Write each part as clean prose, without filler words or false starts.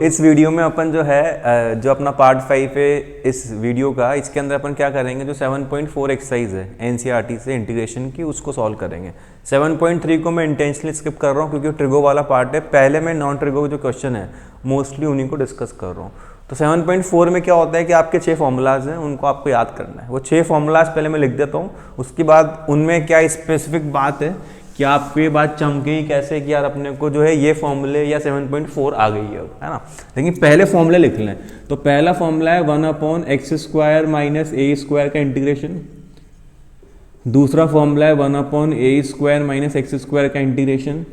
इस वीडियो में अपन जो है जो अपना पार्ट 5 है इस वीडियो का, इसके अंदर अपन क्या करेंगे, जो 7.4 एक्सरसाइज है एनसीईआरटी से इंटीग्रेशन की, उसको सॉल्व करेंगे। 7.3 को मैं इंटेंशनली स्किप कर रहा हूँ क्योंकि ट्रिगो वाला पार्ट है। पहले मैं नॉन ट्रिगो जो क्वेश्चन है मोस्टली उन्हीं को डिस्कस कर रहा हूँ। तो 7.4 में क्या होता है कि आपके 6 फॉर्मूलाज हैं, उनको आपको याद करना है। वो 6 फॉर्मूलाज पहले मैं लिख देता हूँ, उसके बाद उनमें क्या स्पेसिफिक बात है कि आपको ये बात चमकेगी कैसे कि यार अपने को जो है ये फॉर्मूले या 7.4 आ गई है ना। लेकिन पहले फॉर्मूले लिख लें। तो पहला फॉर्मूला है 1/x² माइनस a² का इंटीग्रेशन। दूसरा फॉर्मूला है 1/a² माइनस x² का इंटीग्रेशन।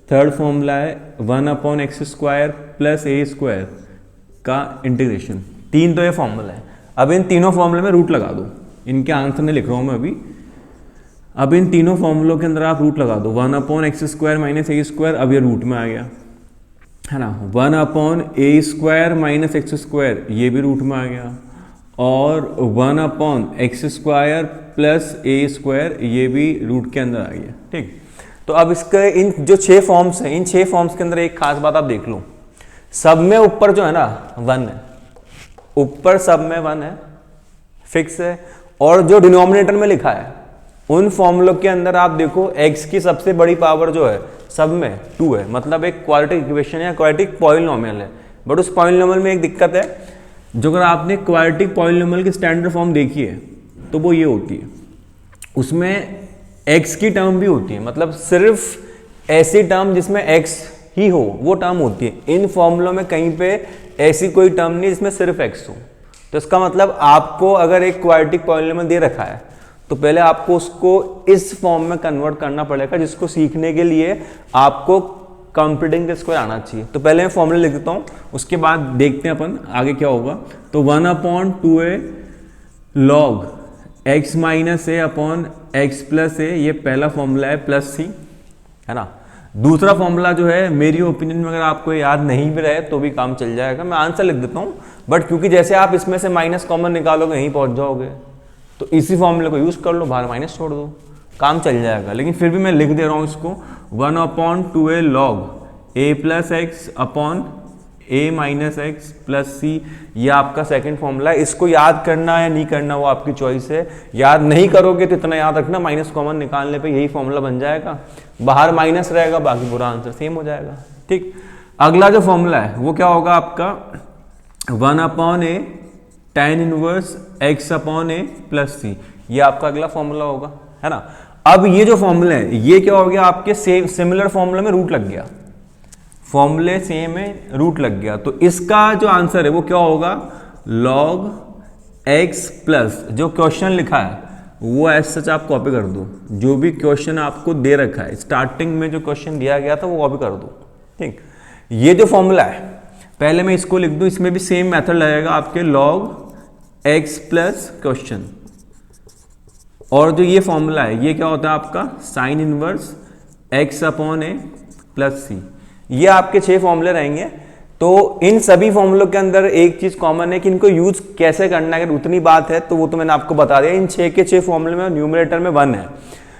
थर्ड फॉर्मूला है 1/x² प्लस a² का इंटीग्रेशन। 3 तो ये फॉर्मूला है। अब इन तीनों फॉर्मूले में रूट लगा दो। इनके आंसर नहीं लिख रहा हूँ मैं अभी। अब इन तीनों फॉर्मूलों के अंदर आप रूट लगा दो। 1/x² माइनस a², अब ये रूट में आ गया है ना। 1/a² माइनस x², ये भी रूट में आ गया। और 1/x² प्लस a², ये भी रूट के अंदर आ गया। ठीक, तो अब इसके इन जो 6 फॉर्म्स हैं, इन 6 फॉर्म्स के अंदर एक खास बात आप देख लो, सब में ऊपर जो है ना 1 है, ऊपर सब में 1 है, फिक्स है। और जो डिनोमिनेटर में लिखा है उन फॉर्मूलों के अंदर आप देखो x की सबसे बड़ी पावर जो है सब में 2 है, मतलब एक क्वाड्रेटिक इक्वेशन या क्वाड्रेटिक पॉलिनोमियल है। बट उस पॉलिनोमियल में एक दिक्कत है, जो अगर आपने क्वाड्रेटिक पॉलिनोमियल की स्टैंडर्ड फॉर्म देखी है तो वो ये होती है, उसमें x की टर्म भी होती है, मतलब सिर्फ ऐसी टर्म जिसमें x ही हो वो टर्म होती है। इन फॉर्मूलों में कहीं पे ऐसी कोई टर्म नहीं जिसमें सिर्फ x हो। तो इसका मतलब आपको अगर एक क्वाड्रेटिक पॉलिनोमियल दे रखा है तो पहले आपको उसको इस फॉर्म में कन्वर्ट करना पड़ेगा, जिसको सीखने के लिए आपको कंप्यूटिंग का स्क्वायर आना चाहिए। तो पहले मैं फॉर्मूला लिख देता हूँ, उसके बाद देखते हैं अपन आगे क्या होगा। तो 1/2a log x minus a upon x plus a, ये पहला फॉर्मूला है, प्लस c है ना। दूसरा फॉर्मूला जो है मेरी ओपिनियन में अगर आपको याद नहीं भी रहे तो भी काम चल जाएगा, मैं आंसर लिख देता हूँ। बट क्योंकि जैसे आप इसमें से माइनस कॉमन निकालोगे यहीं पहुंच जाओगे, तो इसी फॉर्मूले को यूज कर लो, बाहर माइनस छोड़ दो, काम चल जाएगा। लेकिन फिर भी मैं लिख दे रहा हूँ इसको 1/2a log a plus x upon a minus x plus c, ये आपका सेकंड फॉर्मूला है। इसको याद करना है नहीं करना वो आपकी चॉइस है। याद नहीं करोगे तो इतना याद रखना, माइनस कॉमन निकालने पे यही फॉर्मूला बन जाएगा, बाहर माइनस रहेगा, बाकी पूरा आंसर सेम हो जाएगा। ठीक, अगला जो फॉर्मूला है वो क्या होगा आपका 1/a tan inverse x upon a plus c, ये आपका अगला फॉर्मूला होगा, है ना। अब ये जो फॉर्मूला है ये क्या हो गया, आपके सिमिलर फॉर्मूले में रूट लग गया, फॉर्मूले सेम में रूट लग गया। तो इसका जो आंसर है वो क्या होगा, log x प्लस जो क्वेश्चन लिखा है वो एज सच आप कॉपी कर दो। जो भी क्वेश्चन आपको दे रखा है स्टार्टिंग में जो क्वेश्चन दिया गया था वो कॉपी कर दो। ठीक, ये जो फॉर्मूला है पहले मैं इसको लिख दूं, इसमें भी सेम मेथड लगेगा आपके log x प्लस क्वेश्चन। और जो ये फॉर्मूला है ये क्या होता है आपका sine inverse x upon a plus c, ये आपके 6 फॉर्मूले रहेंगे। तो इन सभी फॉर्मूलों के अंदर एक चीज कॉमन है कि इनको यूज कैसे करना है, अगर उतनी बात है तो वो तो मैंने आपको बता दिया। इन 6 के 6 फॉर्मूले में न्यूमरेटर में 1 है,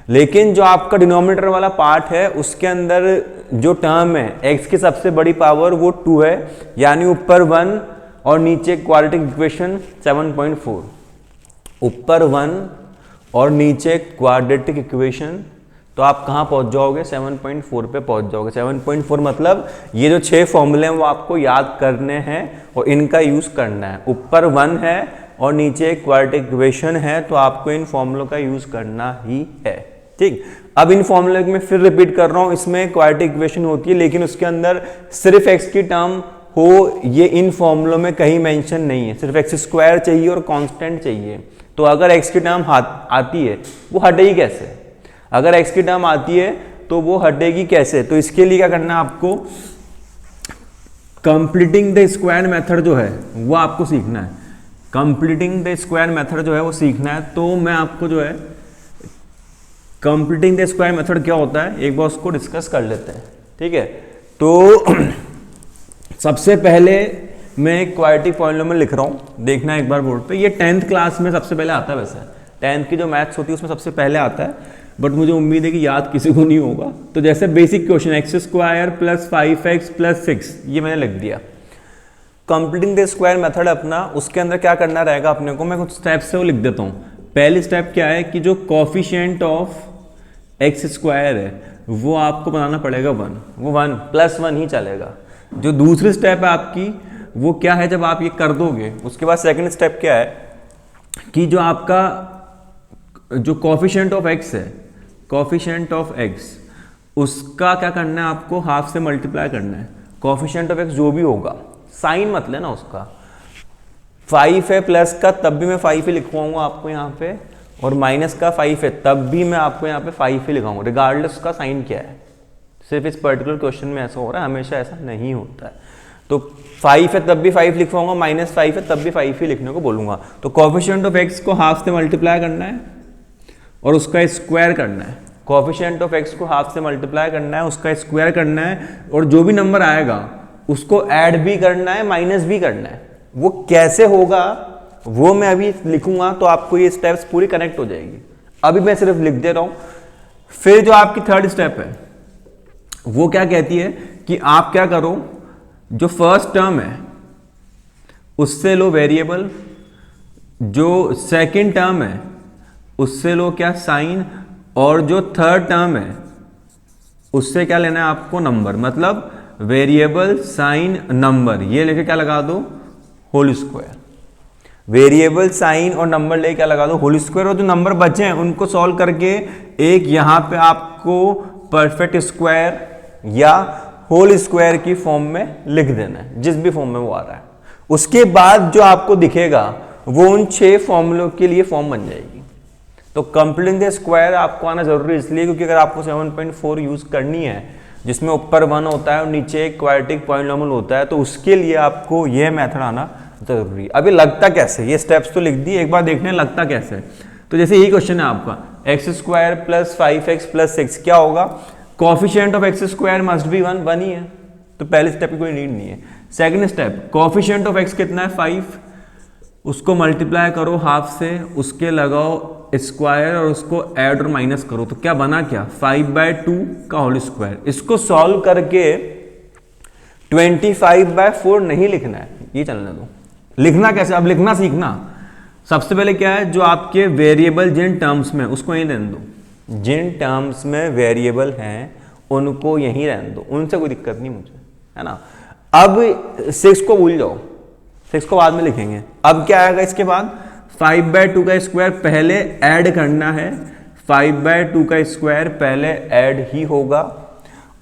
लेकिन जो आपका डिनोमिनेटर वाला पार्ट है उसके अंदर जो टर्म है x की सबसे बड़ी पावर वो 2 है, यानी ऊपर 1 और नीचे क्वाड्रेटिक इक्वेशन 7.4, ऊपर 1 और नीचे क्वाड्रेटिक इक्वेशन, तो आप कहाँ पहुँच जाओगे 7.4 पे पहुँच जाओगे। 7.4 मतलब ये जो 6 फॉर्मूले हैं वो आपको याद करने हैं और इनका यूज़ करना है। ऊपर 1 है और नीचे क्वाड्रेटिक इक्वेशन है, तो आपको इन फॉर्मूलों का यूज़ करना ही है। ठीक, अब इन फॉर्मूले में फिर रिपीट कर रहा हूँ, इसमें क्वाड्रेटिक इक्वेशन होती है लेकिन उसके अंदर सिर्फ x की टर्म हो, ये इन फॉर्मूलों में कहीं मेंशन नहीं है। सिर्फ x² चाहिए और कांस्टेंट चाहिए। तो अगर x की टर्म आती है वो हटेगी कैसे, अगर x की टर्म आती है तो वो हटेगी कैसे, तो इसके लिए क्या करना है आपको, कंप्लीटिंग द स्क्वायर मेथड जो है वो आपको सीखना है। कंप्लीटिंग द स्क्वायर मेथड जो है वो सीखना है। तो मैं आपको जो है कंप्लीटिंग द स्क्वायर मेथड क्या होता है एक बार उसको डिस्कस कर लेते हैं। ठीक है, तो सबसे पहले मैं एक क्वाड्रेटिक पॉलिनोमियल लिख रहा हूँ, देखना एक बार बोर्ड पे। ये 10th क्लास में सबसे पहले आता है, वैसे 10th की जो मैथ्स होती है उसमें सबसे पहले आता है, बट मुझे उम्मीद है कि याद किसी को नहीं होगा। तो जैसे basic question x² plus 5x plus 6, ये मैंने लिख दिया। कंप्लीटिंग द स्क्वायर मेथड अपना, उसके अंदर क्या करना रहेगा अपने को, मैं कुछ स्टेप्स से वो लिख देता हूँ। पहली स्टेप क्या है कि जो कॉफिशिएंट ऑफ एक्स स्क्वायर है वो आपको बनाना पड़ेगा 1, वो 1 + 1 ही चलेगा। जो दूसरी स्टेप है आपकी वो क्या है, जब आप ये कर दोगे उसके बाद सेकंड स्टेप क्या है कि जो आपका जो कॉफिशिएंट ऑफ एक्स है, कॉफिशिएंट ऑफ एक्स उसका क्या करना है, आपको हाफ से मल्टीप्लाई करना है। कॉफिशिएंट ऑफ एक्स जो भी होगा, साइन मत लेना उसका, 5 है प्लस का तब भी मैं 5 ही लिखवाऊंगा आपको यहाँ पे, और माइनस का 5 है तब भी मैं आपको यहाँ पे 5 ही लिखाऊंगा, रिगार्डलेस उसका साइन क्या है। सिर्फ इस पर्टिकुलर क्वेश्चन में ऐसा हो रहा है, हमेशा ऐसा नहीं होता है। तो 5 है तब भी 5 लिखवाऊंगा, -5 है तब भी 5 ही लिखने को बोलूंगा। तो कॉफिशिएंट ऑफ एक्स को हाफ से मल्टीप्लाई करना है और उसका स्क्वायर करना है। कॉफिशिएंट ऑफ एक्स को हाफ से मल्टीप्लाई करना है, उसका स्क्वायर करना है, और जो भी नंबर आएगा उसको ऐड भी करना है, माइनस भी करना है। वो कैसे होगा वो मैं अभी लिखूंगा, तो आपको ये स्टेप्स पूरी कनेक्ट हो जाएगी। अभी मैं सिर्फ लिख दे रहा हूं। फिर जो आपकी थर्ड स्टेप है वो क्या कहती है कि आप क्या करो, जो फर्स्ट टर्म है उससे लो वेरिएबल, जो सेकंड टर्म है उससे लो क्या साइन, और जो थर्ड टर्म है उससे क्या लेना है आपको नंबर, मतलब वेरिएबल साइन नंबर, ये लेके क्या लगा दो होल स्क्वायर। वेरिएबल साइन और नंबर लेके क्या लगा दो होल स्क्वायर, और जो नंबर बचे हैं उनको सॉल्व करके एक यहां पे आपको परफेक्ट स्क्वायर या होल स्क्वायर की फॉर्म में लिख देना है, जिस भी फॉर्म में वो आ रहा है। उसके बाद जो आपको दिखेगा वो उन 6 फॉर्मूलों के लिए फॉर्म बन जाएगी। तो कंप्लीटिंग द स्क्वायर आपको आना जरूरी इसलिए क्योंकि अगर आपको 7.4 यूज करनी है जिसमें ऊपर 1 होता है और नीचे एक क्वाड्रेटिक पॉलिनोमियल होता है, तो उसके लिए आपको यह मेथड आना जरूरी है। अभी लगता कैसे, ये स्टेप्स तो लिख दी, एक बार देखने लगता कैसे। तो जैसे यही क्वेश्चन है आपका, x² + 5x + 6 क्या होगा, coefficient of x² must be 1 ही है, तो पहले स्टेप की कोई नीड नहीं है। Second step, coefficient of x कितना है 5, उसको मल्टीप्लाई करो हाफ से, उसके लगाओ स्क्वायर और उसको ऐड और माइनस करो, तो क्या बना, क्या 5/2 का होल स्क्वायर। इसको सॉल्व करके 25/4 नहीं लिखना है, ये चलने दो। लिखना कैसे, अब लिखना सीखना। सबसे पहले क्या है, जो आपके वेरिएबल जिन टर्म्स में उसको यहीं रहने दो, जिन टर्म्स में वेरिएबल हैं उनको यहीं रहने दो, उनसे कोई दिक्कत नहीं मुझे, है ना। अब 6 को भूल जाओ, 6 को बाद में लिखेंगे। अब क्या आएगा इसके बाद, 5/2 का स्क्वायर पहले ऐड करना है, 5/2 का स्क्वायर पहले ऐड ही होगा,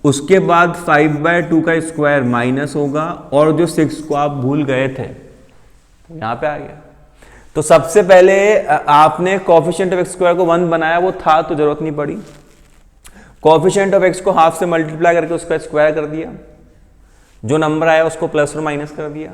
उसके बाद 5/2 का स्क्वायर माइनस होगा, और जो 6 को आप भूल गए थे यहां पे आ गया। तो सबसे पहले आपने कॉफिशिएंट ऑफ x² को 1 बनाया, वो था तो जरूरत नहीं पड़ी। कॉफिशिएंट ऑफ x को हाफ से मल्टीप्लाई करके उसका स्क्वायर कर दिया, जो नंबर आया उसको प्लस और माइनस कर दिया,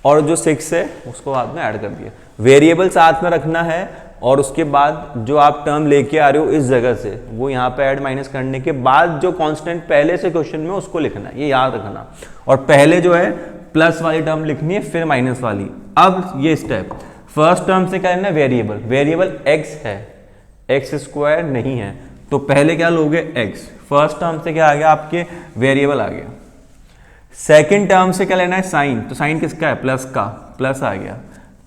और जो 6 है उसको बाद में ऐड कर दिया। वेरिएबल साथ में रखना है, और उसके बाद जो आप टर्म लेके आ रहे हो इस जगह से वो यहाँ पे ऐड माइनस करने के बाद जो कांस्टेंट पहले से क्वेश्चन में उसको लिखना है, ये याद रखना। और पहले जो है प्लस वाली टर्म लिखनी है, फिर माइनस वाली। अब ये स्टेप, फर्स्ट टर्म से क्या लेना है, वेरिएबल, वेरिएबल x है, x² नहीं है, तो पहले क्या लोगे x, फर्स्ट टर्म से क्या आ गया आपके वेरिएबल आ गया। सेकेंड टर्म से क्या लेना है साइन, तो साइन किसका है प्लस का, प्लस आ गया।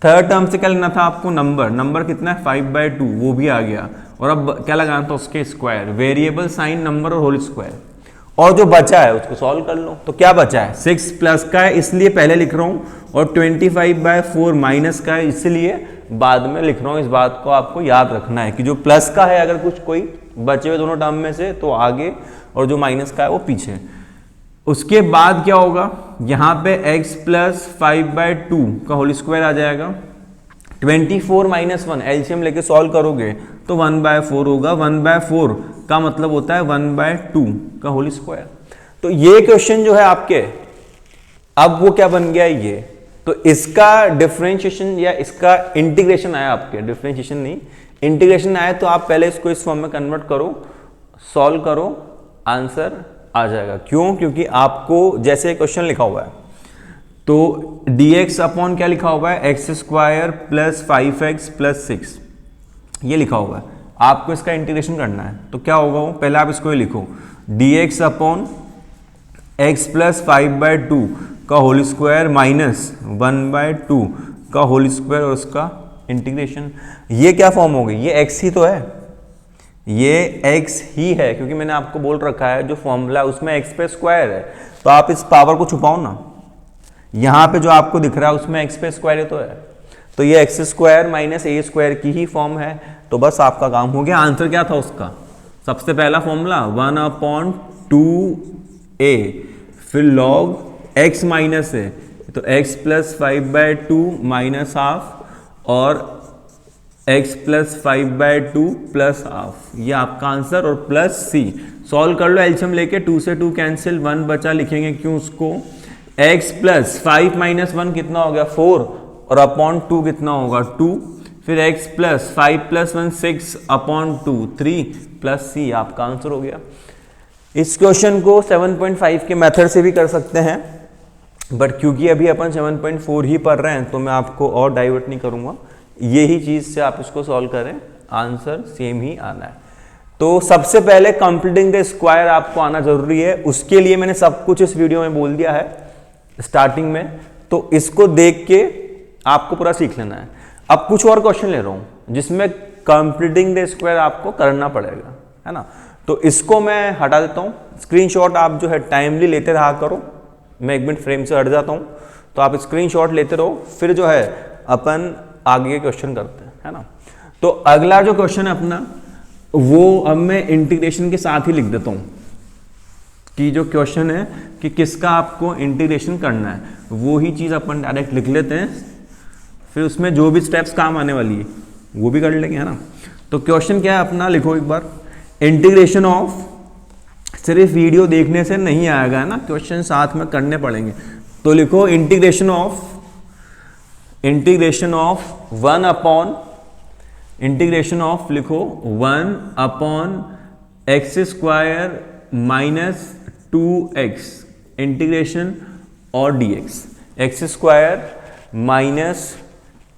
थर्ड टर्म से क्या लेना था आपको नंबर, नंबर कितना है 5/2, वो भी आ गया। और अब क्या लगाना था उसके स्क्वायर, वेरिएबल साइन नंबर और होल स्क्वायर। और जो बचा है उसको सॉल्व कर लो। तो क्या बचा है, 6 प्लस का है इसलिए पहले लिख रहा हूं, और 25/4 माइनस का है इसलिए बाद में लिख रहा हूं। इस बात को आपको याद रखना है कि जो प्लस का है अगर कुछ कोई बचे हुए दोनों टर्म में से तो आगे, और जो माइनस का है वो पीछे। उसके बाद क्या होगा, यहां पे x + 5/2 का होल स्क्वायर आ जाएगा। 24 - 1 एलसीएम लेके सॉल्व करोगे तो 1/4 होगा। 1/4 का मतलब होता है 1/2 का होल स्क्वायर। तो ये क्वेश्चन जो है आपके, अब वो क्या बन गया ये, तो इसका डिफरेंशिएशन या इसका इंटीग्रेशन आया आपके, डिफरेंशिएशन नहीं इंटीग्रेशन आया, तो आप पहले इसको इस फॉर्म में कन्वर्ट करो, सॉल्व करो, आंसर आ जाएगा। क्यों, क्योंकि आपको जैसे क्वेश्चन लिखा हुआ है तो dx अपॉन क्या लिखा हुआ है, x² + 5x + 6 ये लिखा हुआ है। आपको इसका इंटीग्रेशन करना है, तो क्या होगा वो, पहले आप इसको ही लिखो, dx अपॉन x + 5/2 का होल स्क्वायर माइनस 1/2 का होल स्क्वायर और उसका इंटीग्रेशन। ये क्या फॉर्म हो गई, ये x ही तो है, ये x ही है, क्योंकि मैंने आपको बोल रखा है जो फॉर्मूला है उसमें x पे स्क्वायर है, तो आप इस पावर को छुपाओ ना, यहाँ पे जो आपको दिख रहा है उसमें x पे स्क्वायर ही तो है, तो ये एक्स स्क्वायर माइनस ए स्क्वायर की ही फॉर्म है। तो बस आपका काम हो गया। आंसर क्या था उसका, सबसे पहला फॉर्मूला 1/2a, फिर लॉग x माइनस है तो x प्लस 5/2 माइनस हाफ और x प्लस 5/2 प्लस हाफ, ये आपका आंसर, और प्लस c। सॉल्व कर लो एलसीएम लेके, 2 से 2 कैंसिल, 1 बचा, लिखेंगे क्यों उसको, x प्लस 5 माइनस 1 कितना हो गया 4 और अपॉन 2 कितना होगा 2, फिर x plus 5 plus 1 6 upon 2 3 plus c, आपका आंसर हो गया। इस क्वेश्चन को 7.5 के मेथड से भी कर सकते हैं, बट क्योंकि अभी अपन 7.4 ही पढ़ रहे हैं तो मैं आपको और डाइवर्ट नहीं करूंगा, यही चीज से आप इसको सॉल्व करें, आंसर सेम ही आना है। तो सबसे पहले कंप्लीटिंग द स्क्वायर आपको आना जरूरी है, उसके लिए मैंने सब कुछ इस वीडियो में बोल दिया है स्टार्टिंग में, तो इसको देख के आपको पूरा सीख लेना है। अब कुछ और क्वेश्चन ले रहा हूं जिसमें कंप्लीटिंग द स्क्वायर आपको करना पड़ेगा, है ना, तो इसको मैं हटा देता हूं। स्क्रीनशॉट आप जो है टाइमली लेते रहा करो, मैं 1 मिनट फ्रेम से हट जाता हूं, तो आप स्क्रीनशॉट लेते रहो, फिर जो है अपन आगे के क्वेश्चन करते हैं, है ना। तो अगला जो क्वेश्चन है अपना, वो अब मैं इंटीग्रेशन के साथ ही लिख देता हूं कि जो क्वेश्चन है कि किसका आपको इंटीग्रेशन करना है, वो ही चीज अपन डायरेक्ट लिख लेते हैं, फिर उसमें जो भी स्टेप्स काम आने वाली है वो भी कर लेंगे, है ना। तो क्वेश्चन क्या है अपना, लिखो एक बार, इंटीग्रेशन ऑफ, सिर्फ वीडियो देखने से नहीं आएगा, है ना, क्वेश्चन साथ में करने पड़ेंगे। तो लिखो integration of 1 upon, integration of लिखो 1 upon X square minus 2x integration और dx, x square minus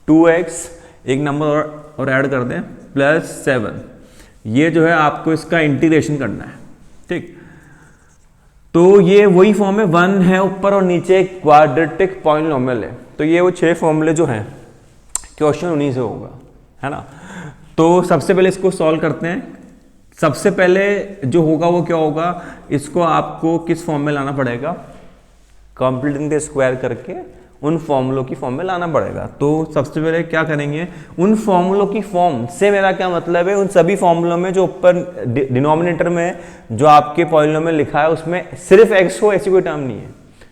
2x, एक नंबर और ऐड कर दें, प्लस 7, ये जो है आपको इसका इंटीग्रेशन करना है, ठीक। तो ये वही फॉर्म है, 1 है ऊपर और नीचे क्वाड्रेटिक पॉलिनोमियल है, तो ये वो 6 फॉर्मूले जो हैं क्वेश्चन उन्हीं से होगा, है ना। तो सबसे पहले इसको सॉल्व करते हैं। सबसे पहले जो होगा वो क्या होगा, इसको आपको किस फॉर्म में लाना पड़ेगा, कंप्लीटिंग द स्क्वायर करके उन फॉर्मूलों की फॉर्म में लाना पड़ेगा। तो सबसे पहले क्या करेंगे, उन फॉर्मूलों की फॉर्म से मेरा क्या मतलब है, उन सभी फॉर्मूलों में जो ऊपर डिनोमिनेटर में जो आपके पॉलिनोमियल लिखा है उसमें सिर्फ x हो, ऐसी कोई टर्म नहीं है,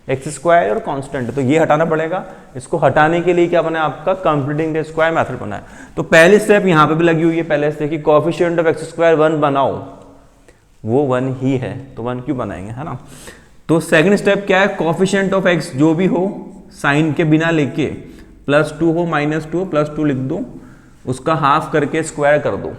एक्स स्क्वायर और कांस्टेंट, तो ये हटाना पड़ेगा। इसको हटाने के लिए क्या बना है, आपका कंप्लीटिंग द स्क्वायर मेथड बना है। तो पहली स्टेप यहाँ पे भी लगी हुई है, पहले से कि कोएफिशिएंट ऑफ एक्स स्क्वायर 1 बनाओ, वो 1 ही है तो 1 क्यों बनाएंगे, है ना। तो सेकंड स्टेप क्या है, कोएफिशिएंट ऑफ एक्स जो भी हो साइन के बिना लेके, +2 हो -2 हो +2 लिख दो, उसका हाफ करके स्क्वायर कर दो,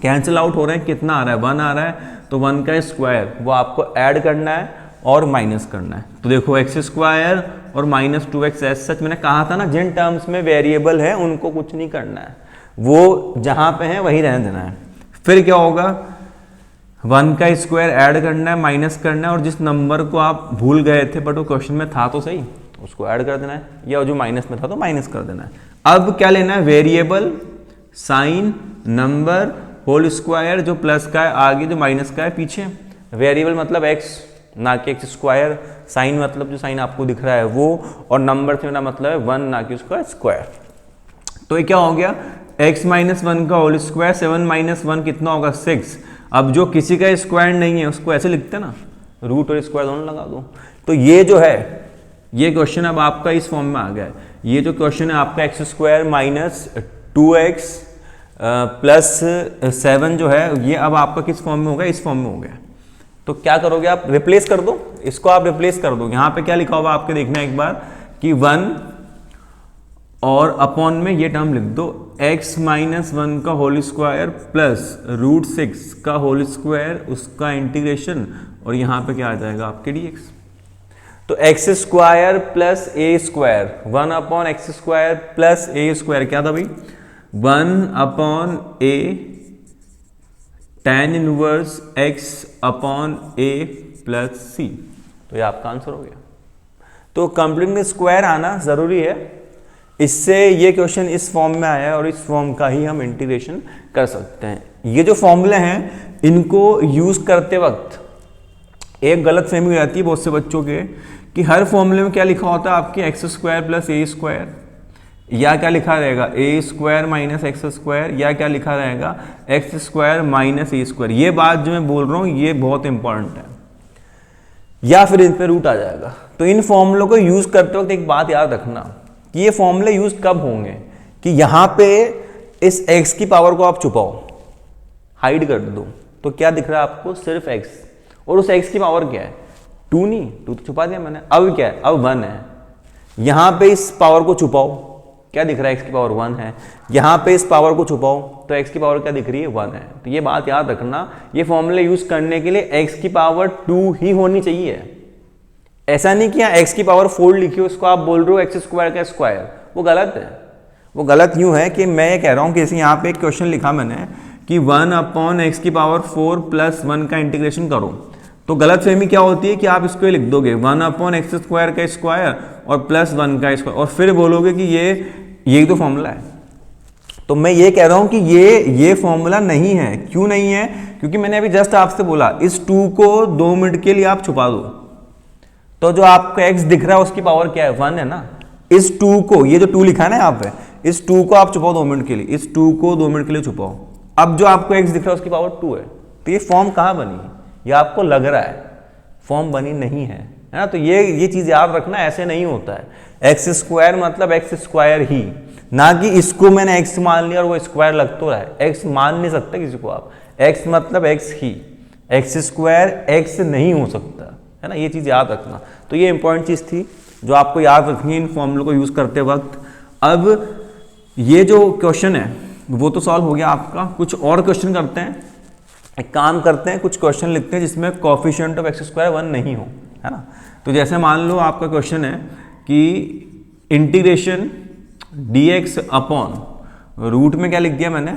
कैंसिल आउट हो रहे हैं, कितना आ रहा है 1 आ रहा है, तो 1 का स्क्वायर वो आपको ऐड करना है और माइनस करना है। तो देखो एक्स स्क्वायर और -2x, एज सच मैंने कहा था ना, जिन टर्म्स में वेरिएबल है उनको कुछ नहीं करना है, वो जहां पे है वहीं रहने देना है। फिर क्या होगा, 1 का स्क्वायर ऐड करना है, माइनस करना है, और जिस नंबर को आप भूल गए थे बट वो क्वेश्चन में था तो सही, उसको ऐड कर देना है, या जो माइनस में था तो माइनस कर देना है। अब क्या लेना है, variable, sign, number, whole square, जो प्लस का है आगे, जो माइनस का है पीछे। वेरिएबल मतलब एक्स, ना कि एक्स स्क्वायर, साइन मतलब जो साइन आपको दिख रहा है वो, और नंबर से मेरा मतलब है 1, ना कि उसका स्क्वायर। तो ये क्या हो गया, x माइनस 1 का होल स्क्वायर, 7 माइनस 1 कितना होगा 6। अब जो किसी का स्क्वायर नहीं है उसको ऐसे लिखते ना, रूट और स्क्वायर दोनों लगा दो। तो ये जो है, ये क्वेश्चन अब आपका इस फॉर्म में आ गया है। ये जो क्वेश्चन है आपका x square minus 2x plus 7 जो है, ये अब आपका किस फॉर्म में हो गया, इस फॉर्म में हो गया। तो क्या करोगे आप, रिप्लेस कर दो इसको, आप रिप्लेस कर दो। यहां पे क्या लिखा होगा आपके देखना एक बार कि 1 और अपॉन में ये टर्म लिख दो, x माइनस 1 का होल स्क्वायर प्लस √6 का होल स्क्वायर, उसका इंटीग्रेशन, और यहां पे क्या आ जाएगा आपके dx। तो X square plus A square, 1 upon X square plus A square क्या था भाई, 1 upon A tan inverse x upon a plus c। तो ये आपका आंसर हो गया। तो कंप्लीट स्क्वायर आना ज़रूरी है, इससे ये क्वेश्चन इस फॉर्म में आया है और इस फॉर्म का ही हम इंटीग्रेशन कर सकते हैं। ये जो फॉर्मूले हैं इनको यूज़ करते वक्त एक गलत फहमी हो जाती है बहुत से बच्चों के कि हर फॉर्मूले में क्या लिखा होता है आपके x square plus A square, या क्या लिखा रहेगा ए स्क्वायर माइनस एक्स स्क्वायर, या क्या लिखा रहेगा एक्स स्क्वायर माइनस ए स्क्वायर। ये बात जो मैं बोल रहा हूँ ये बहुत इंपॉर्टेंट है, या फिर इन पे रूट आ जाएगा। तो इन फॉर्मूलों को यूज़ करते वक्त एक बात याद रखना कि ये फॉर्मूले यूज़ कब होंगे कि यहाँ पे इस x की पावर को आप छुपाओ, हाइड कर दो, तो क्या दिख रहा है आपको सिर्फ x, और उस x की पावर क्या है 2, नहीं 2 तो छुपा दिया मैंने, अब क्या है अब 1 है। यहाँ पे इस पावर को छुपाओ, क्या दिख रहा है x की पावर 1 है, यहाँ पे इस पावर को छुपाओ तो x की पावर क्या दिख रही है 1 है। तो ये बात याद रखना, ये फॉर्मूले यूज करने के लिए x की पावर 2 ही होनी चाहिए। ऐसा नहीं कि यहाँ x की पावर 4 लिखी हो, उसको आप बोल रहे हो एक्स स्क्वायर का स्क्वायर, वो गलत है। वो गलत यूं है कि मैं ये कह रहा हूँ कि जैसे यहाँ पे एक क्वेश्चन लिखा मैंने कि 1/x की पावर 4 प्लस 1 का इंटीग्रेशन करो, तो गलत फहमी क्या होती है कि आप इसको लिख दोगे 1/x स्क्वायर का स्क्वायर और प्लस 1 का स्क्वायर, और फिर बोलोगे कि ये तो फॉर्मूला है। तो मैं ये कह रहा हूं कि ये फॉर्मूला नहीं है। क्यों नहीं है? क्योंकि मैंने अभी जस्ट आपसे बोला इस 2 को 2 मिनट के लिए आप छुपा दो, तो जो आपको x दिख रहा है उसकी पावर क्या है 1 है ना। इस 2 को, ये जो 2 लिखा है ना यहाँ पे, इस 2 को आप छुपाओ 2 मिनट के लिए, इस 2 को 2 मिनट के लिए छुपाओ, अब जो आपको x दिख रहा है उसकी पावर 2 है। तो ये फॉर्म कहाँ बनी? ये आपको लग रहा है, फॉर्म बनी नहीं है, है ना। तो ये चीज याद रखना, ऐसे नहीं होता है। एक्स स्क्वायर मतलब एक्स स्क्वायर ही, ना कि इसको मैंने x मान लिया और वो स्क्वायर लग तो रहा है। x मान नहीं सकता किसी को आप, x मतलब x ही, एक्स स्क्वायर x नहीं हो सकता, है ना। ये चीज याद रखना। तो ये इंपॉर्टेंट चीज थी जो आपको याद रखनी है इन फॉर्मूलों को यूज करते वक्त। अब ये जो क्वेश्चन है वो तो सॉल्व हो गया आपका। कुछ और क्वेश्चन करते हैं, एक काम करते हैं, कुछ क्वेश्चन लिखते हैं जिसमें कोफिशिएंट ऑफ एक्स स्क्वायर 1 नहीं हो, है ना। तो जैसे मान लो आपका क्वेश्चन है कि इंटीग्रेशन dx अपॉन, रूट में क्या लिख दिया मैंने,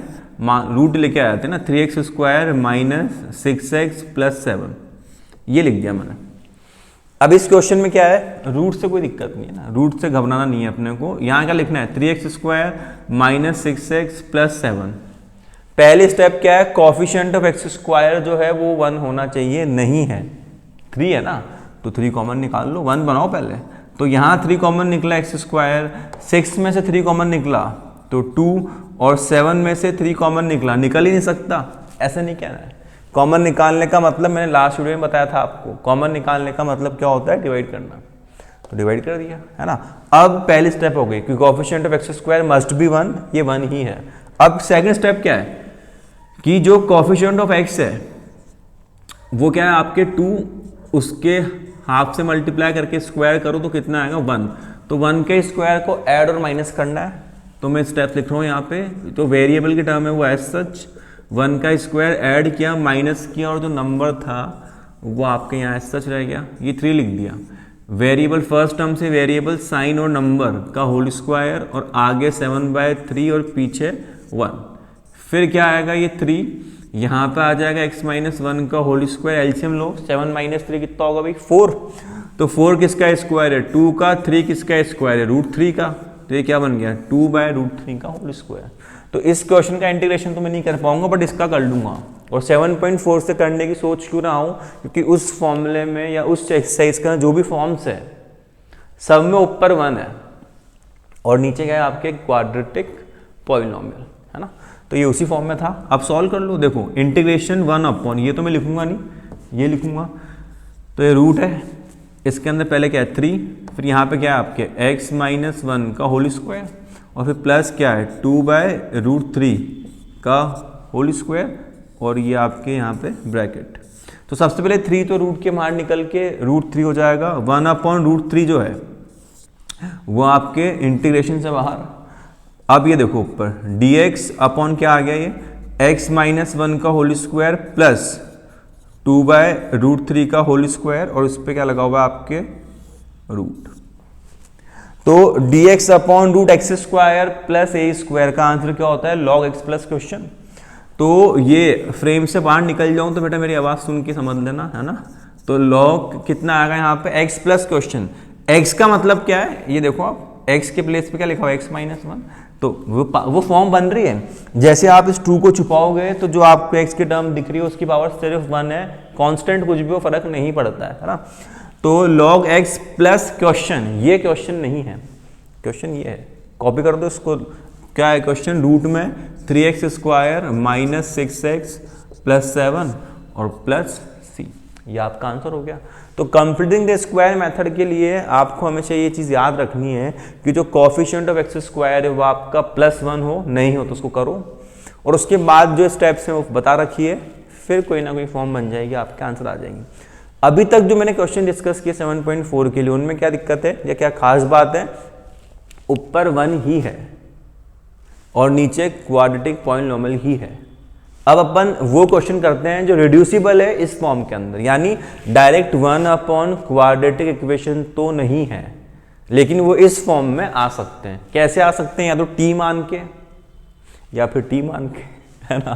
रूट लेके आए थे ना 3x square minus 6x plus 7, ये लिख दिया मैंने। अब इस क्वेश्चन में क्या है, रूट से कोई दिक्कत नहीं है ना, रूट से घबराना नहीं है अपने को। यहाँ क्या लिखना है 3x square minus 6x plus 7। पहले स्टेप क्या है, कोफिशिएंट ऑफ एक्स स्क्वायर जो है वो 1 होना चाहिए, नहीं है, 3 है ना, तो 3 कॉमन निकाल लो, 1 बनाओ पहले। तो यहाँ 3 कॉमन निकला एक्स स्क्वायर, 6 में से 3 कॉमन निकला तो 2, और 7 में से 3 कॉमन निकला, निकल ही नहीं सकता, ऐसे नहीं कहना है। कॉमन निकालने का मतलब मैंने लास्ट वीडियो में बताया था आपको, कॉमन निकालने का मतलब क्या होता है, डिवाइड करना। तो डिवाइड कर दिया, है ना। अब पहली स्टेप हो गई कि coefficient of x square must be 1, ये 1 ही है। अब सेकंड स्टेप क्या है कि जो कोफिशिएंट ऑफ एक्स है वो क्या है आपके 2, उसके हाफ से मल्टीप्लाई करके स्क्वायर करो तो कितना आएगा 1। तो 1 के स्क्वायर को ऐड और माइनस करना है, तो मैं स्टेप लिख रहा हूँ यहाँ पे। तो वेरिएबल की टर्म है वो एज सच, 1 का स्क्वायर ऐड किया माइनस किया और जो नंबर था वो आपके यहाँ एज सच रह गया, ये 3 लिख दिया। वेरिएबल फर्स्ट टर्म से वेरिएबल साइन और नंबर का होल स्क्वायर, और आगे 7/3 और पीछे 1। फिर क्या आएगा ये 3, यहाँ पे आ जाएगा x माइनस 1 का होल स्क्वायर, एलसीएम लो, 7 माइनस 3 कितना होगा भाई 4। तो 4 किसका स्क्वायर है 2 का, 3 किसका स्क्वायर है √3 का, तो ये क्या बन गया 2/√3 का होल स्क्वायर। तो इस क्वेश्चन का इंटीग्रेशन तो मैं नहीं कर पाऊंगा बट इसका कर लूंगा। और 7.4 से करने की सोच क्यों रहा हूँ, क्योंकि उस फॉर्मूले में या उस एक्सरसाइज का जो भी फॉर्म्स है सब में ऊपर 1 है और नीचे क्या है आपके क्वाड्रेटिक पॉलिनोमियल, है ना। तो ये उसी फॉर्म में था। अब सॉल्व कर लो, देखो इंटीग्रेशन 1 अपॉन, ये तो मैं लिखूंगा नहीं, ये लिखूंगा, तो ये रूट है, इसके अंदर पहले क्या है 3, फिर यहाँ पे क्या है आपके x माइनस 1 का होल स्क्वायर, और फिर प्लस क्या है 2/√3 का होल स्क्वायर, और ये आपके यहाँ पे ब्रैकेट। तो सबसे पहले 3 तो रूट के बाहर निकल के √3 हो जाएगा, 1/√3 जो है वो आपके इंटीग्रेशन से बाहर। अब ये देखो ऊपर dx अपॉन क्या आ गया, ये x माइनस 1 का होल स्क्वायर प्लस 2/√3 का होल स्क्वायर, और इस पर क्या लगा हुआ है आपके रूट। तो dx upon √x square plus a square का आंसर क्या होता है log x प्लस क्वेश्चन। तो ये फ्रेम से बाहर निकल जाऊं तो बेटा मेरी आवाज सुन के समझ लेना, है ना। तो log कितना आएगा यहाँ पे x प्लस क्वेश्चन, x का मतलब क्या है, ये देखो आप x के प्लेस पे क्या लिखा हुआ है, x माइनस वन, तो वो फॉर्म बन रही है। जैसे आप इस 2 को छुपाओगे तो जो आपको x की टर्म दिख रही है उसकी पावर सिर्फ 1 है, कांस्टेंट कुछ भी हो फर्क नहीं पड़ता है ना। तो log x प्लस क्वेश्चन, ये क्वेश्चन नहीं है, क्वेश्चन ये है, कॉपी कर दो इसको। क्या है क्वेश्चन, रूट में 3x square minus 6x plus 7 और प्लस c, ये आपका आंसर हो गया। तो कंप्यूटिंग द स्क्वायर मेथड के लिए आपको हमेशा ये चीज़ याद रखनी है कि जो कोफिशिएंट ऑफ एक्स स्क्वायर है वो आपका +1 हो, नहीं हो तो उसको करो, और उसके बाद जो स्टेप्स हैं वो बता रखिए, फिर कोई ना कोई फॉर्म बन जाएगी, आपके आंसर आ जाएंगे। अभी तक जो मैंने क्वेश्चन डिस्कस किए 7.4 के लिए, उनमें क्या दिक्कत है या क्या खास बात है, ऊपर 1 ही है और नीचे क्वाड्रेटिक पॉलिनोमियल ही है। अब अपन वो क्वेश्चन करते हैं जो रिड्यूसिबल है इस फॉर्म के अंदर, यानी डायरेक्ट 1 अपॉन क्वाड्रेटिक इक्वेशन तो नहीं है, लेकिन वो इस फॉर्म में आ सकते हैं। कैसे आ सकते हैं, या तो t मान के या फिर t मान के, है ना।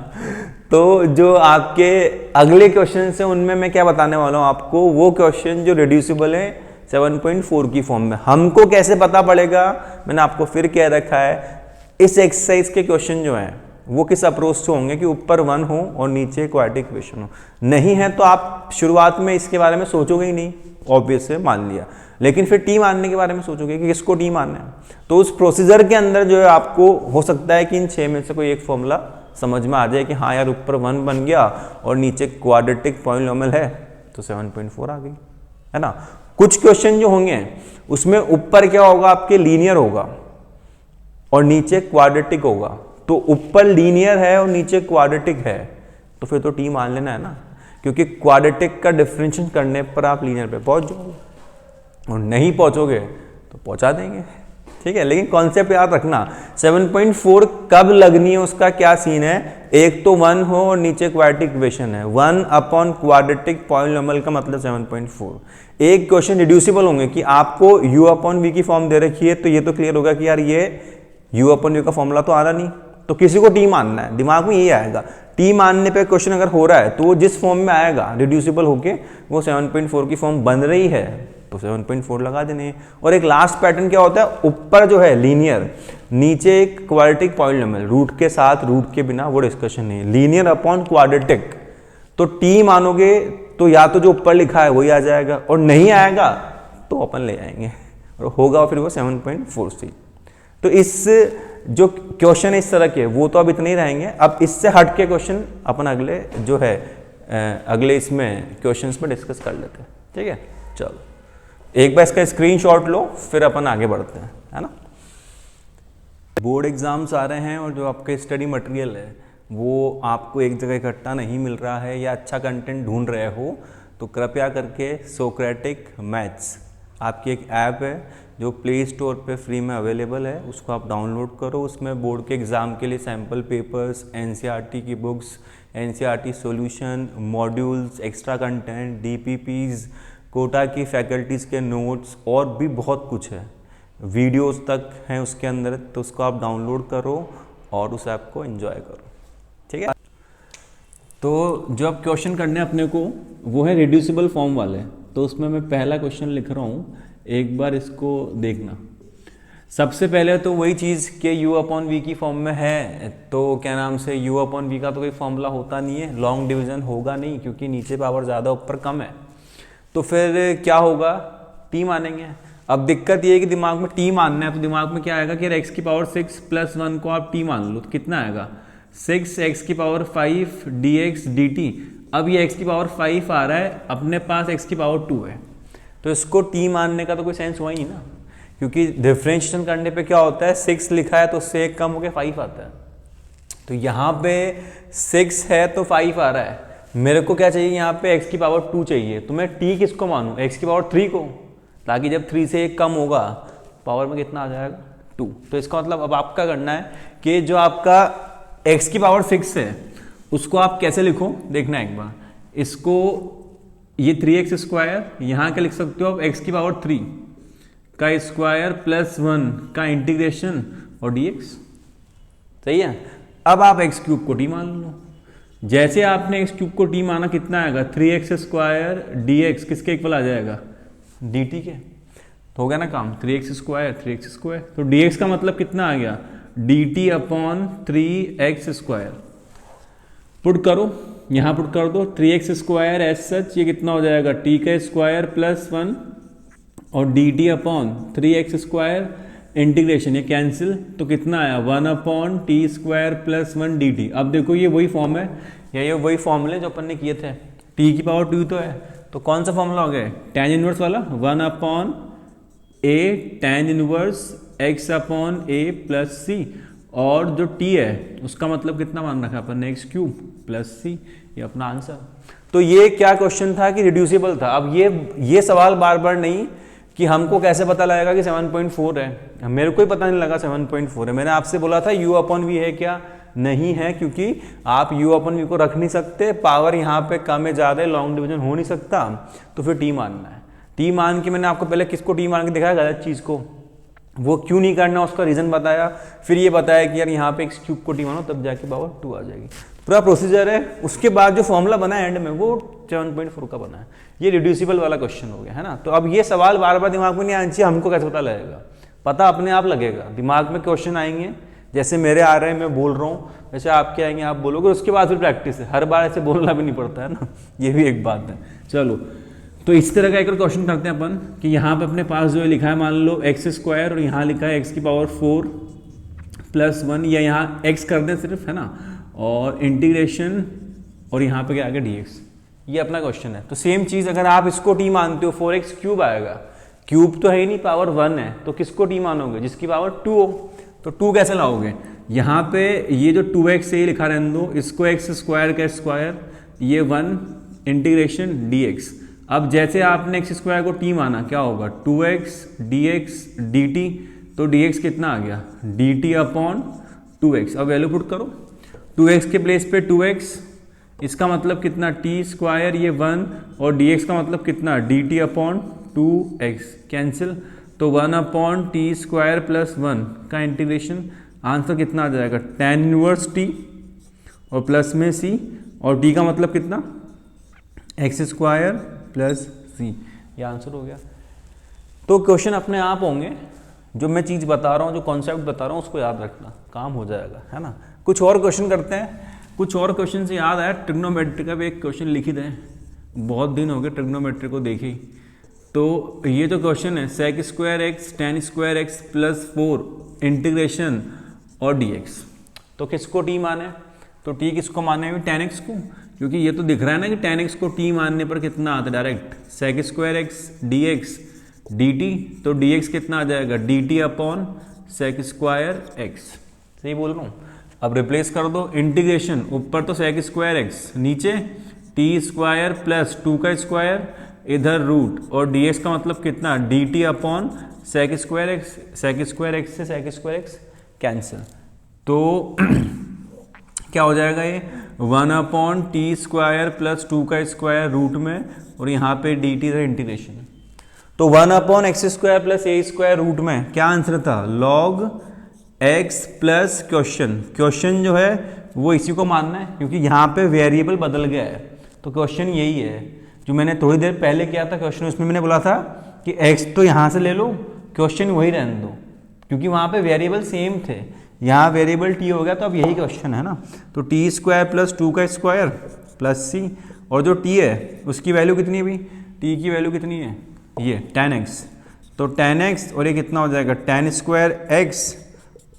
तो जो आपके अगले क्वेश्चन है उनमें मैं क्या बताने वाला हूं आपको, वो क्वेश्चन जो रिड्यूसिबल है 7.4 की फॉर्म में। हमको कैसे पता पड़ेगा, मैंने आपको फिर कह रखा है, इस एक्सरसाइज के क्वेश्चन जो हैं वो किस अप्रोच से होंगे कि ऊपर 1 हो और नीचे क्वाड्रेटिक इक्वेशन हो। नहीं है तो आप शुरुआत में इसके बारे में सोचोगे ही नहीं, ऑब्वियस है, मान लिया, लेकिन फिर टी मानने के बारे में सोचोगे कि किसको टी मानना है। तो उस प्रोसीजर के अंदर जो है आपको हो सकता है कि इन 6 में से कोई एक फॉर्मूला समझ में आ जाए कि हाँ यार ऊपर 1 बन गया और नीचे क्वाड्रेटिक पॉलिनोमियल है तो 7.4 आ गई, है ना। कुछ क्वेश्चन जो होंगे उसमें ऊपर क्या होगा, आपके लीनियर होगा और नीचे क्वाड्रेटिक होगा। तो ऊपर लीनियर है और नीचे क्वाड्रेटिक है तो फिर तो टी मान लेना है ना, क्योंकि क्वाड्रेटिक का डिफरेंशिएशन करने पर आप लीनियर पे पहुंच जाओगे, और नहीं पहुंचोगे तो पहुंचा देंगे, ठीक है। लेकिन कॉन्सेप्ट याद रखना, 7.4 कब लगनी है उसका क्या सीन है, एक तो 1 हो और नीचे क्वाड्रेटिक इक्वेशन है, 1 अपॉन क्वाड्रेटिक पॉलिनोमियल का मतलब 7.4। एक क्वेश्चन रिड्यूसिबल होंगे कि आपको u अपॉन v की फॉर्म दे रखी है, तो ये तो क्लियर होगा कि यार ये u अपॉन v का फॉर्मूला तो आ रहा नहीं, तो किसी को टी मानना है, दिमाग में यही आएगा। टी मानने पे क्वेश्चन अगर हो रहा है तो वो जिस फॉर्म में आएगा रिड्यूसिबल होके, वो 7.4 की फॉर्म बन रही है तो 7.4 लगा देने। और एक लास्ट पैटर्न क्या होता है, ऊपर जो है लीनियर, नीचे एक क्वाड्रेटिक पॉलिनोमियल, रूट के साथ रूट के बिना वो डिस्कशन नहीं है, लीनियर अपॉन क्वाड्रेटिक। तो टी मानोगे तो या तो जो ऊपर लिखा है वही आ जाएगा, और नहीं आएगा तो अपन ले आएंगे और होगा फिर वो 7.4 सी। तो इस जो क्वेश्चन इस तरह के वो तो अब इतने ही रहेंगे। अब इससे हट के क्वेश्चन अपन अगले जो है अगले इसमें क्वेश्चंस में डिस्कस कर लेते हैं, ठीक है। चलो एक बार इसका स्क्रीनशॉट लो, फिर अपन आगे बढ़ते हैं, है ना। बोर्ड एग्जाम्स आ रहे हैं और जो आपके स्टडी मटेरियल है वो आपको एक जगह इकट्ठा नहीं मिल रहा है या अच्छा कंटेंट ढूंढ रहे हो, तो कृपया करके सोक्रेटिक मैथ्स आपकी एक ऐप है जो प्ले स्टोर पे फ्री में अवेलेबल है, उसको आप डाउनलोड करो। उसमें बोर्ड के एग्ज़ाम के लिए सैम्पल पेपर्स, एनसीईआरटी की books, NCERT solution, modules, extra content, DPPs, Kota की फैकल्टीज़ के नोट्स और भी बहुत कुछ है, वीडियोस तक हैं उसके अंदर। तो उसको आप डाउनलोड करो और उस ऐप को एंजॉय करो, ठीक है। तो जो अब क्वेश्चन करने अपने को वो है रिड्यूसिबल फॉर्म वाले, तो उसमें मैं पहला क्वेश्चन लिख रहा हूँ, एक बार इसको देखना। सबसे पहले तो वही चीज़ कि u अपॉन वी की फॉर्म में है, तो क्या नाम से u अपॉन वी का तो कोई फॉर्मूला होता नहीं है, लॉन्ग डिवीज़न होगा नहीं क्योंकि नीचे पावर ज़्यादा ऊपर कम है। तो फिर क्या होगा, t मानेंगे। अब दिक्कत ये है कि दिमाग में t मानना है, तो दिमाग में क्या आएगा कि x की पावर 6 प्लस 1 को आप t मान लो, तो कितना आएगा 6x की पावर 5 dx dt। अब ये x की पावर 5 आ रहा है, अपने पास x की पावर 2 है, तो इसको t मानने का तो कोई सेंस हुआ ही ना, क्योंकि डिफरेंशिएशन करने पे क्या होता है, 6 लिखा है तो उससे एक कम होकर 5 आता है। तो यहाँ पे 6 है तो 5 आ रहा है, मेरे को क्या चाहिए यहाँ पे x की पावर 2 चाहिए, तो मैं t किसको मानूँ, x की पावर 3 को, ताकि जब 3 से एक कम होगा पावर में कितना आ जाएगा 2। तो इसका मतलब अब आपका करना है कि जो आपका x की पावर 6 है उसको आप कैसे लिखो, देखना एक बार। इसको ये 3x स्क्वायर, यहाँ क्या लिख सकते हो आप, x की पावर 3 का स्क्वायर प्लस 1 का इंटीग्रेशन और dx, सही है। अब आप x क्यूब को t मान लो, जैसे आपने x क्यूब को t माना कितना आएगा 3x स्क्वायर dx किसके इक्वल आ जाएगा dt के। हो गया ना काम, 3x स्क्वायर। तो dx का मतलब कितना आ गया, dt upon 3x square. Put करो, यहाँ पुट कर दो, 3x स्क्वायर एज सच ये कितना हो जाएगा, t का स्क्वायर प्लस 1 और dt upon 3x square, integration ये कैंसिल, तो कितना आया 1 upon T square plus 1 dt। अब देखो ये वही फॉर्म है, या ये वही फॉर्मूले जो अपन ने किए थे, t की पावर 2 तो है, तो कौन सा फॉर्मूला हो गया, tan इनवर्स वाला, 1 upon a tan inverse x upon a plus c, और जो t है उसका मतलब कितना मान रखा अपन ने, x क्यूब प्लस c, ये अपना आंसर। तो ये क्या क्वेश्चन था कि रिड्यूसिबल था। अब ये सवाल बार बार नहीं कि हमको कैसे पता लगेगा कि 7.4 है, मेरे को ही पता नहीं लगा 7.4 है। मैंने आपसे बोला था u अपॉन वी है क्या, नहीं है, क्योंकि आप u अपॉन वी को रख नहीं सकते, पावर यहाँ पे कम है ज़्यादा है, लॉन्ग डिवीजन हो नहीं सकता, तो फिर t मानना है। t मान के मैंने आपको पहले किसको t मान के दिखाया, गलत चीज़ को, वो क्यों नहीं करना उसका रीज़न बताया, फिर ये बताया कि यार यहाँ पे x क्यूब को t मानो तब जाके पावर 2 आ जाएगी। पूरा प्रोसीजर है। उसके बाद जो फॉर्मूला बना है एंड में वो 7.4 का बना है। ये रिड्यूसिबल वाला क्वेश्चन हो गया है ना। तो अब ये सवाल बार बार दिमाग में नहीं आना चाहिए, हमको कैसे पता लगेगा, पता अपने आप लगेगा। दिमाग में क्वेश्चन आएंगे, जैसे मेरे आ रहे हैं मैं बोल रहा हूँ, वैसे आपके आएंगे आप बोलोगे, उसके बाद फिर प्रैक्टिस है, हर बार ऐसे बोलना भी नहीं पड़ता है ना, ये भी एक बात है। चलो तो इस तरह का एक और क्वेश्चन करते हैं अपन कि यहाँ पे अपने पास जो है लिखा है, मान लो एक्स स्क्वायर और यहाँ लिखा है एक्स की पावर 4 प्लस 1, या यहाँ एक्स कर दें सिर्फ, है ना, और इंटीग्रेशन और यहाँ पे क्या आएगा dx, ये अपना क्वेश्चन है। तो सेम चीज़ अगर आप इसको t मानते हो, 4x क्यूब आएगा, क्यूब तो है ही नहीं, पावर 1 है, तो किसको t मानोगे, जिसकी पावर 2 हो। तो 2 कैसे लाओगे, यहाँ पे ये जो 2x से ही लिखा रहने दो, इसको x स्क्वायर का स्क्वायर, ये 1 इंटीग्रेशन dx। अब जैसे आपने x स्क्वायर को t माना, क्या होगा 2x dx dt, तो dx कितना आ गया dt अपॉन 2x। अब वैल्यू पुट करो, 2x के प्लेस पे 2x, इसका मतलब कितना t स्क्वायर, ये 1, और dx का मतलब कितना dt अपॉन 2x, कैंसिल, तो 1 अपॉन टी स्क्वायर प्लस 1 का इंटीग्रेशन, आंसर कितना आ जाएगा tan इनवर्स t और प्लस में c, और t का मतलब कितना x स्क्वायर प्लस c, ये आंसर हो गया। तो क्वेश्चन अपने आप होंगे, जो मैं चीज़ बता रहा हूँ, जो कॉन्सेप्ट बता रहा हूँ उसको याद रखना, काम हो जाएगा, है ना। कुछ और क्वेश्चन करते हैं, कुछ और क्वेश्चन से याद आया, ट्रिग्नोमेट्री का भी एक क्वेश्चन लिखी दें, बहुत दिन हो गए ट्रिग्नोमेट्री को देखी। तो ये जो क्वेश्चन है, sec square x ten square x plus 4 integration और dx, तो किसको t माने, तो t किसको माने, tan x को, क्योंकि ये तो दिख रहा है ना कि tan x को t मानने पर कितना आता है direct, sec square x dx dt, तो dx कितना आ जाएगा dt upon sec square x, सही बोल रहा हूँ। अब रिप्लेस कर दो, इंटीग्रेशन ऊपर तो सेक स्क्वायर एक्स, नीचे टी स्क्वायर प्लस 2 का स्क्वायर, इधर रूट, और dx का मतलब कितना dt upon sec square x, sec square x से सेक स्क्वायर एक्स कैंसिल, तो क्या हो जाएगा ये 1 अपॉन टी स्क्वायर प्लस 2 का स्क्वायर रूट में, और यहाँ पे dt था इंटीग्रेशन, तो 1 upon X square plus A square root में क्या आंसर था लॉग x प्लस क्वेश्चन जो है वो इसी को मानना है, क्योंकि यहाँ पे वेरिएबल बदल गया है। तो क्वेश्चन यही है जो मैंने थोड़ी देर पहले किया था क्वेश्चन, उसमें मैंने बोला था कि x तो यहाँ से ले लो, क्वेश्चन वही रहने दो, क्योंकि वहाँ पे वेरिएबल सेम थे, यहाँ वेरिएबल t हो गया, तो अब यही क्वेश्चन है ना। तो टी स्क्वायर प्लस 2 का स्क्वायर प्लस c, और जो t है उसकी वैल्यू कितनी है, भी t की वैल्यू कितनी है, ये tan x, तो tan x, और ये कितना हो जाएगा tan स्क्वायर x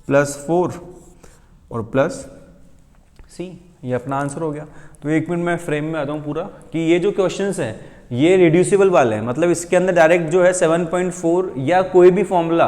प्लस 4 और प्लस c, ये अपना आंसर हो गया। तो एक मिनट में फ्रेम में आता हूँ पूरा कि ये जो क्वेश्चंस हैं ये रिड्यूसिबल वाले हैं, मतलब इसके अंदर डायरेक्ट जो है 7.4 या कोई भी फॉर्मूला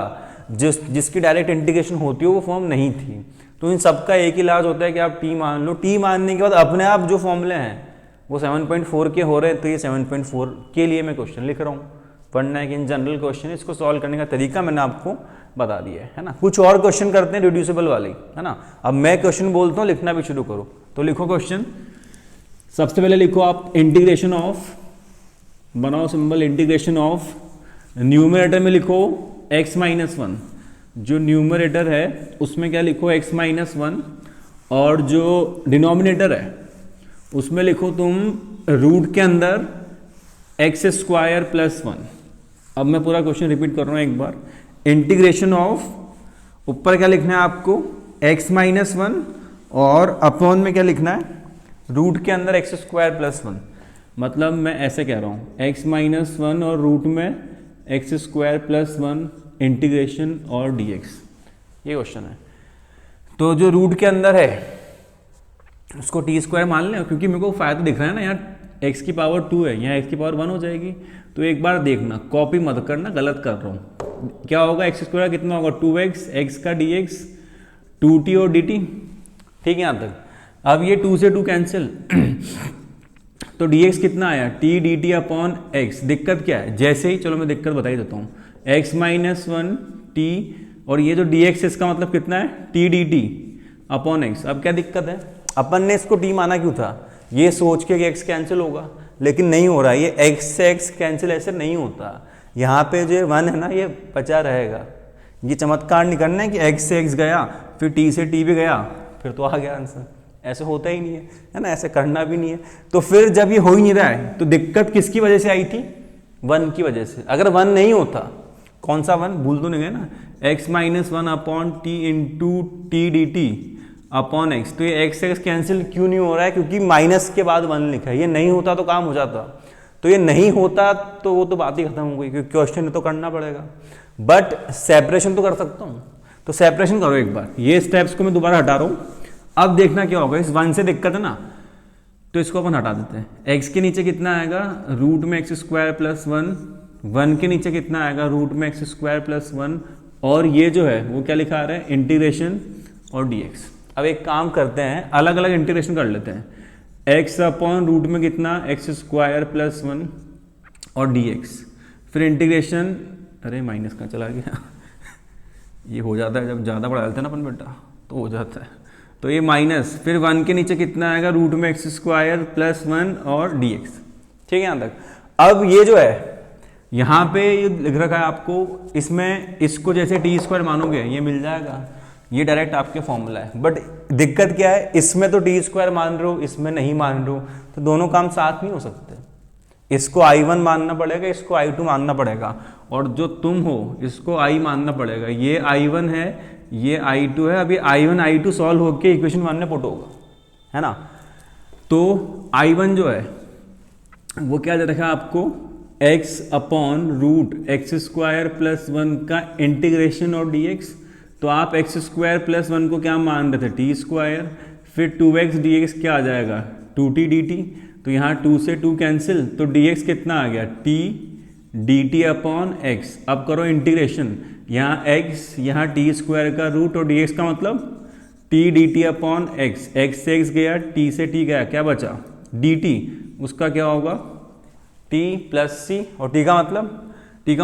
जिसकी डायरेक्ट इंटीग्रेशन होती हो वो फॉर्म नहीं थी। तो इन सबका एक ही इलाज होता है कि आप t मान लो, t मानने के बाद अपने आप जो फॉर्मूले हैं वो 7.4 के हो रहे हैं, तो ये 7.4 के लिए मैं क्वेश्चन लिख रहा हूँ। पढ़ना है कि इन जनरल क्वेश्चन, इसको सॉल्व करने का तरीका मैंने आपको बता दिया है ना। कुछ और क्वेश्चन करते हैं रिड्यूसिबल वाले, है ना। अब मैं क्वेश्चन बोलता हूँ, लिखना भी शुरू करो। तो लिखो क्वेश्चन, सबसे पहले लिखो आप इंटीग्रेशन ऑफ, बनाओ सिंबल इंटीग्रेशन ऑफ, न्यूमरेटर में लिखो x माइनस 1, जो न्यूमरेटर है उसमें क्या लिखो x माइनस 1, और जो डिनोमिनेटर है उसमें लिखो तुम रूट के अंदर x स्क्वायर प्लस 1, अब मैं पूरा क्वेश्चन रिपीट कर रहा हूँ एक बार। इंटीग्रेशन ऑफ, ऊपर क्या लिखना है आपको, x माइनस वन, और अपॉन में क्या लिखना है, रूट के अंदर एक्स स्क्वायर प्लस वन। मतलब मैं ऐसे कह रहा हूँ, x माइनस वन और रूट में x square plus one, integration और dx, ये क्वेश्चन है। तो जो रूट के अंदर है उसको टी स्क्वायर मान लें, क्योंकि मेरे को फायदा दिख रहा है ना, यहाँ x की पावर 2 है, यहाँ x की पावर 1 हो जाएगी। तो एक बार देखना, कॉपी मत करना, गलत कर रहा हूँ। क्या होगा, एक्स स्क्वायर कितना होगा, 2x, x का dx, 2t और dt, ठीक है यहाँ तक। अब ये 2 से 2 कैंसिल तो dx कितना आया, t dt अपॉन x। दिक्कत क्या है, जैसे ही, चलो मैं दिक्कत बता ही देता हूँ, x माइनस वन t, और ये जो dx इसका मतलब कितना है, t dt अपॉन x। अब क्या दिक्कत है, अपन ने इसको t माना क्यों था, ये सोच के कि x कैंसिल होगा, लेकिन नहीं हो रहा, ये x से x कैंसिल ऐसे नहीं होता। यहाँ पे जो 1 है ना, ये बचा रहेगा। ये चमत्कार नहीं करना है कि x से x गया, फिर t से t भी गया, फिर तो आ गया आंसर। ऐसे होता ही नहीं है ना, ऐसे करना भी नहीं है। तो फिर जब ये हो ही नहीं रहा है, तो दिक्कत किसकी वजह से आई थी, 1 की वजह से। अगर 1 नहीं होता, कौन सा 1 भूल तो नहीं गए ना, x minus one upon T into T D T upon x. तो ये x कैंसिल क्यों नहीं हो रहा है, क्योंकि माइनस के बाद 1 लिखा है। ये नहीं होता तो काम हो जाता, तो ये नहीं होता तो वो तो बात ही खत्म हो गई, क्योंकि क्वेश्चन तो करना पड़ेगा। बट सेपरेशन तो कर सकता हूँ, तो सेपरेशन करो एक बार। ये स्टेप्स को मैं दोबारा हटा रहा हूँ। अब देखना क्या होगा, इस 1 से दिक्कत है ना, तो इसको अपन हटा देते हैं। x के नीचे कितना आएगा, रूट में एक्स स्क्वायर प्लस वन, 1 के नीचे कितना आएगा, रूट में एक्स स्क्वायर प्लस वन, और ये जो है वो क्या लिखा रहा है, इंटीग्रेशन और dx। अब एक काम करते हैं, अलग अलग इंटीग्रेशन कर लेते हैं। x अपॉन रूट में कितना, एक्स स्क्वायर प्लस वन और dx, फिर इंटीग्रेशन, अरे माइनस कहाँ चला गया ये हो जाता है जब ज़्यादा बढ़ा देते हैं ना अपन बेटा, तो हो जाता है। तो ये माइनस, फिर 1 के नीचे कितना आएगा, रूट में एक्स स्क्वायर प्लस वन और dx, ठीक है यहाँ तक। अब ये जो है यहाँ पे ये लिख रखा है आपको, इसमें इसको जैसे टी स्क्वायर मानोगे ये मिल जाएगा, ये डायरेक्ट आपके फॉर्मूला है। बट दिक्कत क्या है, इसमें तो टी स्क्वायर मान रहे हो, इसमें नहीं मान रहे हो, तो दोनों काम साथ नहीं हो सकते। इसको I1 मानना पड़ेगा, इसको I2 मानना पड़ेगा, और जो तुम हो इसको I मानना पड़ेगा। ये I1 है, ये I2 है। अभी I1 I2 सॉल्व होके इक्वेशन 1 में पुट होगा, है ना। तो I1 जो है वो क्या दे रखा है आपको, x upon root x square plus one का इंटीग्रेशन और dx। तो आप एक्स स्क्वायर प्लस वन को क्या मान रहे थे, टी स्क्वायर, फिर 2x dx क्या आ जाएगा, 2t dt। तो यहाँ 2 से 2 कैंसिल, तो dx कितना आ गया, t dt अपॉन x। अब करो इंटीग्रेशन, यहाँ x, यहाँ टी स्क्वायर का रूट और dx का मतलब t dt upon x। x से x गया, t से t गया, क्या बचा dt, उसका क्या होगा t प्लस c, और t का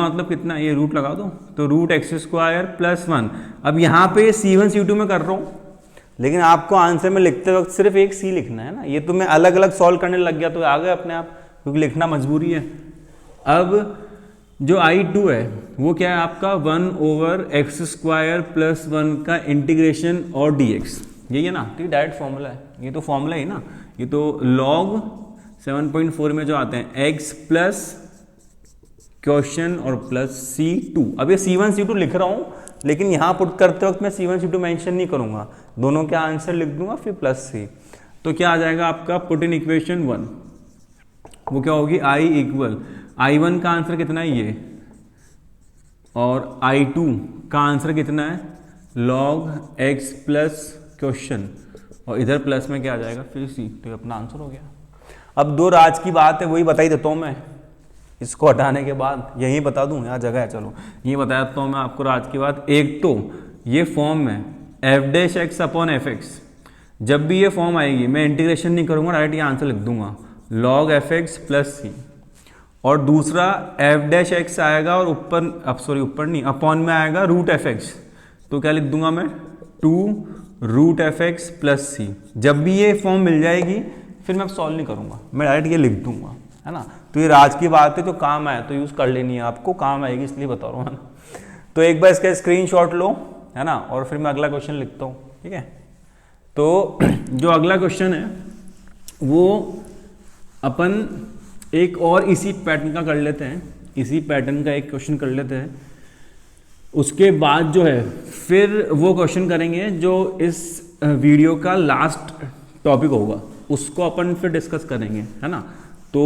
मतलब कितना, ये रूट लगा दो, तो root x square plus one. अब यहाँ पे C1 C2 में कर रहा हूँ, लेकिन आपको आंसर में लिखते वक्त सिर्फ एक C लिखना है ना। ये तो मैं अलग अलग सॉल्व करने लग गया तो आ गए अपने आप, क्योंकि लिखना मजबूरी है। अब जो I2 है वो क्या है आपका, 1 over x square plus one का इंटीग्रेशन और dx, यही है ना। तो ये डायरेक्ट फॉर्मूला है, ये तो फॉर्मूला ही ना, ये तो log 7.4 में जो आते हैं, x प्लस क्वेश्चन और प्लस C2। अब ये C1 C2 लिख रहा हूँ, लेकिन यहाँ पुट करते वक्त मैं C1 C2 मेंशन नहीं करूँगा, दोनों के आंसर लिख दूंगा फिर प्लस C। तो क्या आ जाएगा आपका, पुट इन इक्वेशन 1, वो क्या होगी, I इक्वल, I1 का आंसर कितना है ये, और I2 का आंसर कितना है, log x प्लस क्वेश्चन, और इधर प्लस में क्या आ जाएगा फिर C। तो अपना आंसर हो गया। अब 2 राज की बात है, वही बता ही देता हूँ मैं, इसको हटाने के बाद यही बता दूं, यहाँ जगह है, चलो ये बता देता हूँ मैं आपको राज की बात। एक तो ये फॉर्म में F dash x upon F x, जब भी ये फॉर्म आएगी मैं इंटीग्रेशन नहीं करूँगा, डायरेक्ट ये आंसर लिख दूंगा, log एफ एक्स प्लस सी। और दूसरा एफ डैश एक्स आएगा और ऊपर, अब सॉरी ऊपर नहीं, अपॉन में आएगा रूट एफ एक्स, तो क्या लिख दूंगा मैं, 2 रूट एफ एक्स प्लस सी। जब भी ये फॉर्म मिल जाएगी फिर मैं सॉल्व नहीं करूँगा, मैं डायरेक्ट ये लिख दूंगा, है ना। तो ये राज की बात है, तो काम आए तो यूज़ कर लेनी है, आपको काम आएगी इसलिए बता रहा हूँ, है ना। तो एक बार इसका स्क्रीनशॉट लो, है ना, और फिर मैं अगला क्वेश्चन लिखता हूँ, ठीक है। तो जो अगला क्वेश्चन है वो अपन एक और इसी पैटर्न का कर लेते हैं। इसी पैटर्न का एक क्वेश्चन कर लेते हैं, उसके बाद जो है फिर वो क्वेश्चन करेंगे जो इस वीडियो का लास्ट टॉपिक होगा, उसको अपन फिर डिस्कस करेंगे, है ना। तो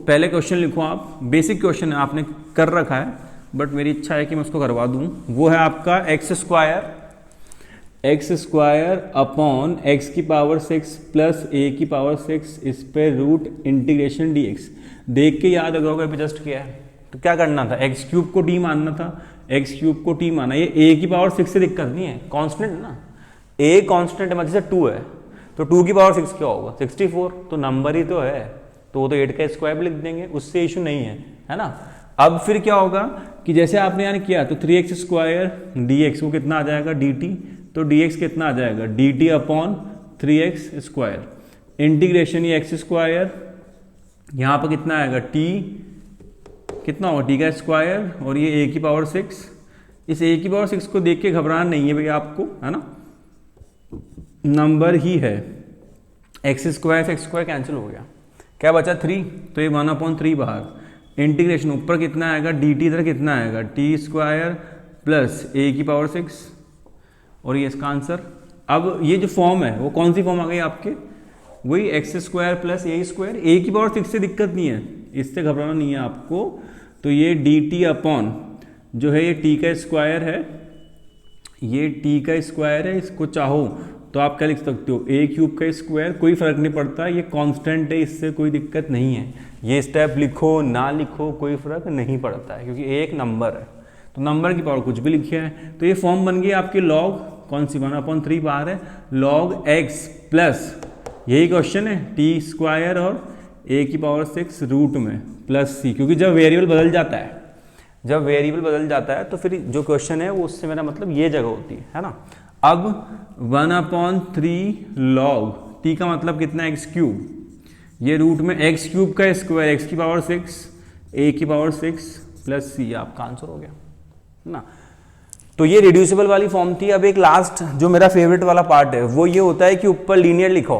पहले क्वेश्चन लिखो आप, बेसिक क्वेश्चन है, आपने कर रखा है, बट मेरी इच्छा है कि मैं उसको करवा दूं। वो है आपका एक्स स्क्वायर अपॉन एक्स की पावर 6 प्लस ए की पावर 6 इस पे रूट इंटीग्रेशन डी एक्स। देख के याद अगर अभी जस्ट किया है तो क्या करना था, एक्स क्यूब को टी मानना था, एक्स क्यूब को टी माना। ये ए की पावर 6 से दिक्कत नहीं है, कांस्टेंट है ना, ए कांस्टेंट है, मतलब जैसे 2 है तो 2 की पावर 6 क्या होगा 64, तो नंबर ही तो है, तो वो तो 8 का स्क्वायर भी लिख देंगे, उससे इशू नहीं है ना। अब फिर क्या होगा कि जैसे आपने यहाँ किया तो 3x स्क्वायर डी एक्स को कितना आ जाएगा dt, तो dx कितना आ जाएगा dt upon 3x square integration ये एक्स स्क्वायर, यहाँ पर कितना आएगा t, कितना होगा t का स्क्वायर, और ये a की पावर 6। इस a की पावर 6 को देख के घबराना नहीं है भैया आपको, है ना, नंबर ही है। एक्स स्क्वायर से एक्स स्क्वायर कैंसिल हो गया, क्या बचा 3, तो ये 1/3 बाहर, इंटीग्रेशन ऊपर कितना आएगा dt, इधर कितना आएगा t स्क्वायर प्लस a की पावर 6, और ये इसका आंसर। अब ये जो फॉर्म है वो कौन सी फॉर्म आ गई आपके, वही x square plus A square, ए की पावर 6 से दिक्कत नहीं है, इससे घबराना नहीं है आपको। तो ये dt अपॉन जो है ये t का स्क्वायर है, ये t का स्क्वायर है, इसको चाहो तो आप क्या लिख सकते हो a क्यूब का स्क्वायर, कोई फर्क नहीं पड़ता, ये कांस्टेंट है, इससे कोई दिक्कत नहीं है, ये स्टेप लिखो ना लिखो कोई फर्क नहीं पड़ता है, क्योंकि एक नंबर है तो नंबर की पावर कुछ भी लिखिए है। तो ये फॉर्म बन गई आपकी लॉग कौन सी 1/3 बाहर है, लॉग एक्स प्लस यही क्वेश्चन है टी स्क्वायर और a की पावर 6 रूट में प्लस c, क्योंकि जब वेरिएबल बदल जाता है, जब वेरिएबल बदल जाता है तो फिर जो क्वेश्चन है वो उससे मेरा मतलब ये जगह होती है ना। अब 1/3 लॉग t का मतलब कितना एक्स क्यूब, ये रूट में एक्स क्यूब का स्क्वायर एक्स की पावर 6 a की पावर 6 प्लस c, आपका आंसर हो गया ना। तो ये रिड्यूसिबल वाली फॉर्म थी। अब एक लास्ट जो मेरा फेवरेट वाला पार्ट है वो ये होता है कि ऊपर लीनियर लिखो,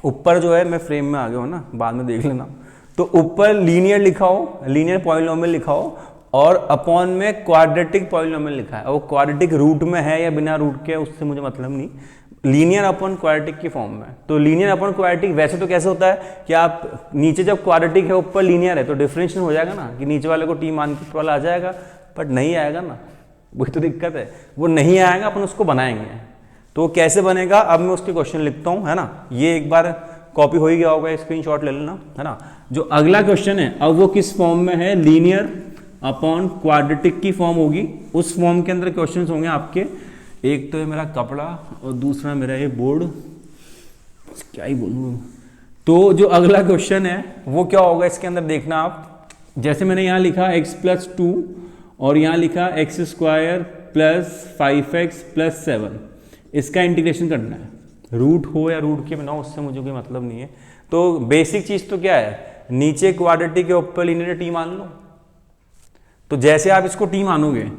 ऊपर जो है मैं फ्रेम में आ गया हूँ ना, बाद में देख लेना, तो ऊपर लीनियर लिखाओ, लीनियर पॉलिनोमियल लिखाओ, और अपॉन में क्वाड्रेटिक पॉलिनोमियल लिखा है, और वो क्वाड्रेटिक रूट में है या बिना रूट के उससे मुझे मतलब नहीं, लीनियर अपॉन क्वाड्रेटिक की फॉर्म में। तो लीनियर अपॉन क्वाड्रेटिक वैसे तो कैसे होता है कि आप नीचे जब क्वाड्रेटिक है ऊपर लीनियर है तो डिफरेंशियल हो जाएगा ना, कि नीचे वाले को टी मान के वाला आ जाएगा, बट नहीं आएगा ना, वही तो दिक्कत है, वो नहीं आएगा, अपन उसको बनाएंगे। तो कैसे बनेगा अब मैं उसके क्वेश्चन लिखता हूँ, है ना, ये एक बार कॉपी हो ही गया होगा, स्क्रीनशॉट ले लेना, है ना। जो अगला क्वेश्चन है अब वो किस फॉर्म में है, लीनियर अपॉन क्वाड्रेटिक की फॉर्म होगी, उस फॉर्म के अंदर क्वेश्चंस होंगे आपके, एक तो है मेरा कपड़ा और दूसरा मेरा ये बोर्ड, क्या ही बोलूँ। तो जो अगला क्वेश्चन है वो क्या होगा इसके अंदर देखना आप, जैसे मैंने यहाँ लिखा x+2 और यहाँ लिखा x square plus 5x plus 7, इसका इंटीग्रेशन करना है, रूट हो या रूट के बिना उससे मुझे कोई मतलब नहीं है। तो बेसिक चीज तो क्या है, नीचे क्वाड्रेटिक के ऊपर लीनियर टी मान लो। तो जैसे आप इसको टी मानोगे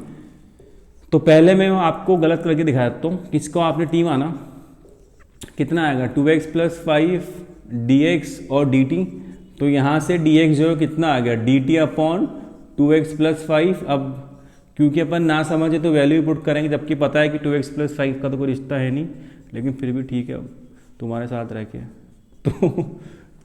तो पहले मैं आपको गलत करके दिखा देता हूँ, किसको आपने टी माना, कितना आएगा 2x प्लस 5 dx और dt, तो यहाँ से dx जो है कितना आ गया dt अपॉन 2x प्लस 5। अब क्योंकि अपन ना समझे तो वैल्यू पुट करेंगे, जबकि पता है कि 2x प्लस 5 का तो कोई रिश्ता है नहीं, लेकिन फिर भी ठीक है अब तुम्हारे साथ रह के।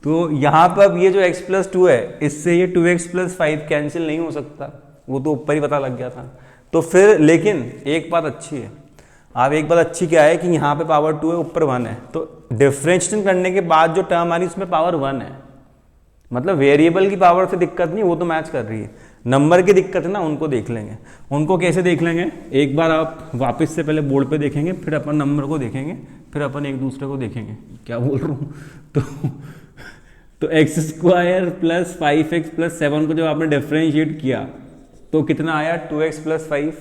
तो यहाँ पर अब ये जो x प्लस 2 है इससे ये 2x प्लस 5 कैंसिल नहीं हो सकता, वो तो ऊपर ही पता लग गया था। तो फिर लेकिन एक बात अच्छी है, आप एक बात अच्छी क्या है कि यहाँ पे पावर 2 है ऊपर 1 है, तो डिफरेंशिएशन करने के बाद जो टर्म आ रही है उसमें पावर 1 है, मतलब वेरिएबल की पावर से दिक्कत नहीं, वो तो मैच कर रही है। नंबर की दिक्कत है ना, उनको देख लेंगे। उनको कैसे देख लेंगे, एक बार आप वापस से पहले बोर्ड पे देखेंगे, फिर अपन नंबर को देखेंगे, फिर अपन एक दूसरे को देखेंगे, क्या बोल रहा हूँ। तो X square plus 5x plus 7 को जब आपने डिफरेंशिएट किया तो कितना आया 2x प्लस 5।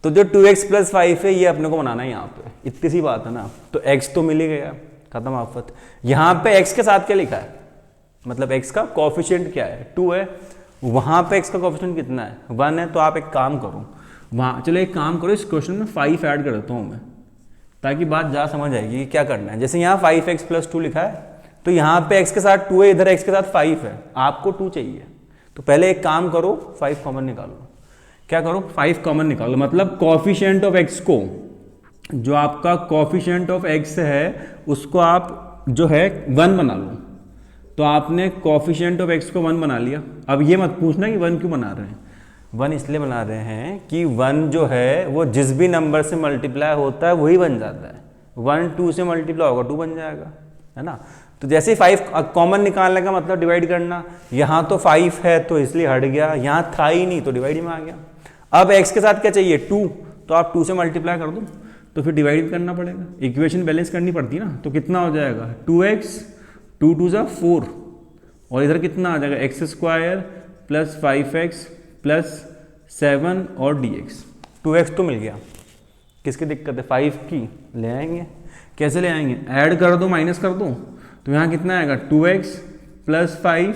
तो जो 2x प्लस 5 है ये अपने को बनाना है यहाँ पे, इतनी सी बात है ना। तो x तो मिल ही गया, खत्म आफत। यहाँ पे x के साथ क्या लिखा है, मतलब x का कोएफिशिएंट क्या है 2 है, वहां पे x का कोएफिशिएंट कितना है 1 है। तो आप एक काम करो, वहां चलो एक काम करो, इस क्वेश्चन में 5 ऐड कर देता हूँ मैं, ताकि बात जा समझ आएगी कि क्या करना है। जैसे यहाँ 5x प्लस 2 लिखा है, तो यहाँ पे x के साथ 2 है, इधर x के साथ 5 है, आपको 2 चाहिए, तो पहले एक काम करो, 5 कॉमन निकालो। क्या करो? 5 कॉमन निकालो, मतलब कॉफिशिएंट ऑफ x को, जो आपका कॉफिशिएंट ऑफ x है उसको आप जो है 1 बना लो। तो आपने कॉफिशिएंट ऑफ x को 1 बना लिया। अब ये मत पूछना कि 1 क्यों बना रहे हैं। 1 इसलिए बना रहे हैं कि 1 जो है वो जिस भी नंबर से मल्टीप्लाई होता है वही बन जाता है। 1 2 से मल्टीप्लाई होगा 2 बन जाएगा, है ना। तो जैसे ही 5 कॉमन निकालने का मतलब डिवाइड करना, यहाँ तो 5 है तो इसलिए हट गया, यहाँ था ही नहीं तो डिवाइड में आ गया। अब x के साथ क्या चाहिए? 2, तो आप 2 से मल्टीप्लाई कर दो, तो फिर डिवाइड करना पड़ेगा, इक्वेशन बैलेंस करनी पड़ती है ना। तो कितना हो जाएगा? 2x, 2 2 जा 4, और इधर कितना आ जाएगा? x square plus 5x plus 7 और dx। 2x तो मिल गया, किसकी दिक्कत है? 5 की। ले आएंगे, कैसे ले आएंगे? ऐड कर दो, माइनस कर दो, तो यहाँ कितना आएगा? 2x प्लस 5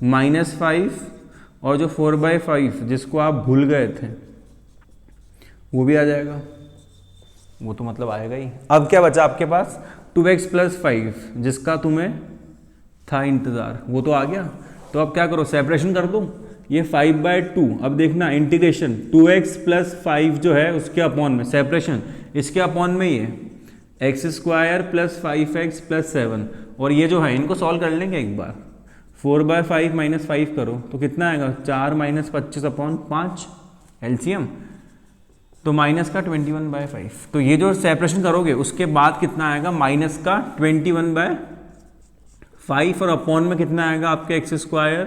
माइनस 5 और जो 4/5 जिसको आप भूल गए थे वो भी आ जाएगा। वो तो मतलब आएगा ही। अब क्या बचा आपके पास? 2x प्लस 5 जिसका तुम्हें था इंतज़ार, वो तो आ गया। तो अब क्या करो? सेपरेशन कर दो, ये 5/2। अब देखना इंटीग्रेशन 2x प्लस 5 जो है उसके अपॉन में, सेपरेशन इसके अपॉन में ये x square plus 5x plus 7, और ये जो है इनको सॉल्व कर लेंगे एक बार। 4/5 माइनस 5 करो तो कितना आएगा? 4 माइनस 25/5 एलसीएम, तो माइनस का 21/5। तो ये जो सेपरेशन करोगे उसके बाद कितना आएगा? माइनस का 21/5, और अपॉन में कितना आएगा आपके? X square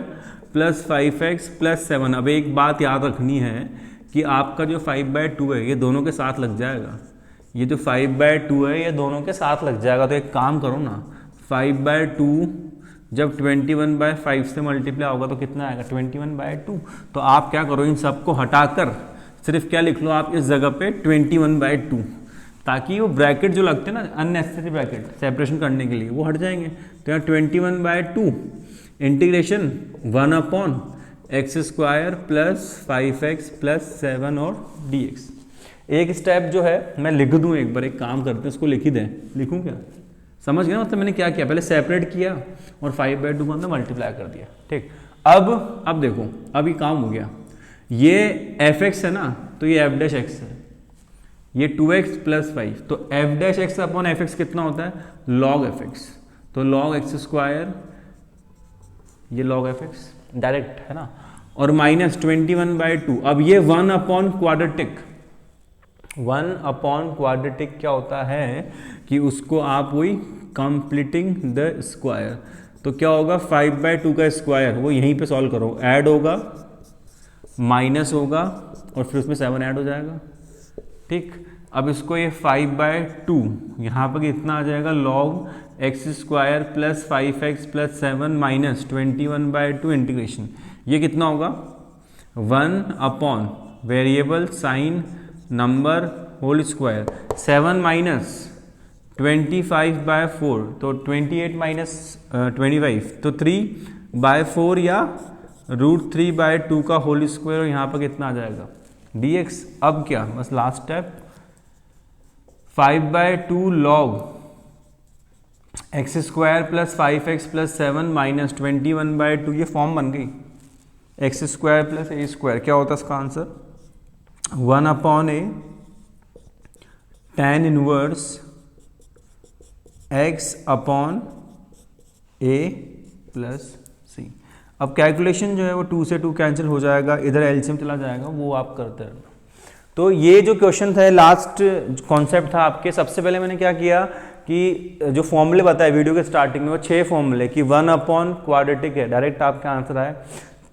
plus 5x plus 7। अब एक बात याद रखनी है कि आपका जो 5/2 है ये दोनों के साथ लग जाएगा। ये जो 5/2 है ये दोनों के साथ लग जाएगा। तो एक काम करो ना, 5/2 जब 21/5 से मल्टीप्लाई होगा तो कितना आएगा? 21/2। तो आप क्या करो? इन सबको हटाकर सिर्फ क्या लिख लो आप इस जगह पे? 21/2, ताकि वो ब्रैकेट जो लगते हैं ना अननेसेसरी ब्रैकेट सेपरेशन करने के लिए वो हट जाएंगे। तो यहाँ 21/2 integration 1/x square plus 5x plus 7 और dx। एक स्टेप जो है मैं लिख दूं, एक बार एक काम करते हैं उसको लिख ही दें। लिखूं क्या? समझ गया ना? मतलब मैंने क्या किया? पहले सेपरेट किया और 5/2 को हमने मल्टीप्लाई कर दिया। ठीक, अब देखो, अब ये काम हो गया। ये fx है ना, तो ये f' x है, ये 2x प्लस 5, तो f' अपॉन fx कितना होता है? log fx। तो log x स्क्वायर, ये log fx डायरेक्ट है ना, और माइनस 21/2। अब ये 1/क्वाड्रेटिक, 1/क्वाड्रेटिक क्या होता है कि उसको आप वही कंप्लीटिंग द स्क्वायर। तो क्या होगा? 5/2 का स्क्वायर, वो यहीं पे सॉल्व करो, ऐड होगा, माइनस होगा, और फिर उसमें 7 ऐड हो जाएगा। ठीक, अब इसको ये 5/2 यहाँ पर कितना आ जाएगा? log x square plus 5x plus 7 minus 21/2 integration, ये कितना होगा? 1 variable sign number whole square, 7 minus 25/4, तो 28 माइनस 25, तो 3/4 या √3/2 का होल स्क्वायर, और यहाँ पर कितना आ जाएगा? dx। अब क्या? बस last step, 5/2 log x square plus 5x plus 7 minus 21/2, ये फॉर्म बन गई। x square plus a square क्या होता है इसका answer? 1/a tan inverse x upon a plus c। अब कैलकुलेशन जो है वो 2 से 2 कैंसिल हो जाएगा, इधर एलसीएम चला जाएगा, वो आप करते रहना। तो ये जो क्वेश्चन था, लास्ट कॉन्सेप्ट था आपके। सबसे पहले मैंने क्या किया कि जो फॉर्मूले बताए वीडियो के स्टार्टिंग में, वो 6 फॉर्मूले कि 1/क्वाड्रेटिक है, डायरेक्ट आपका आंसर आया।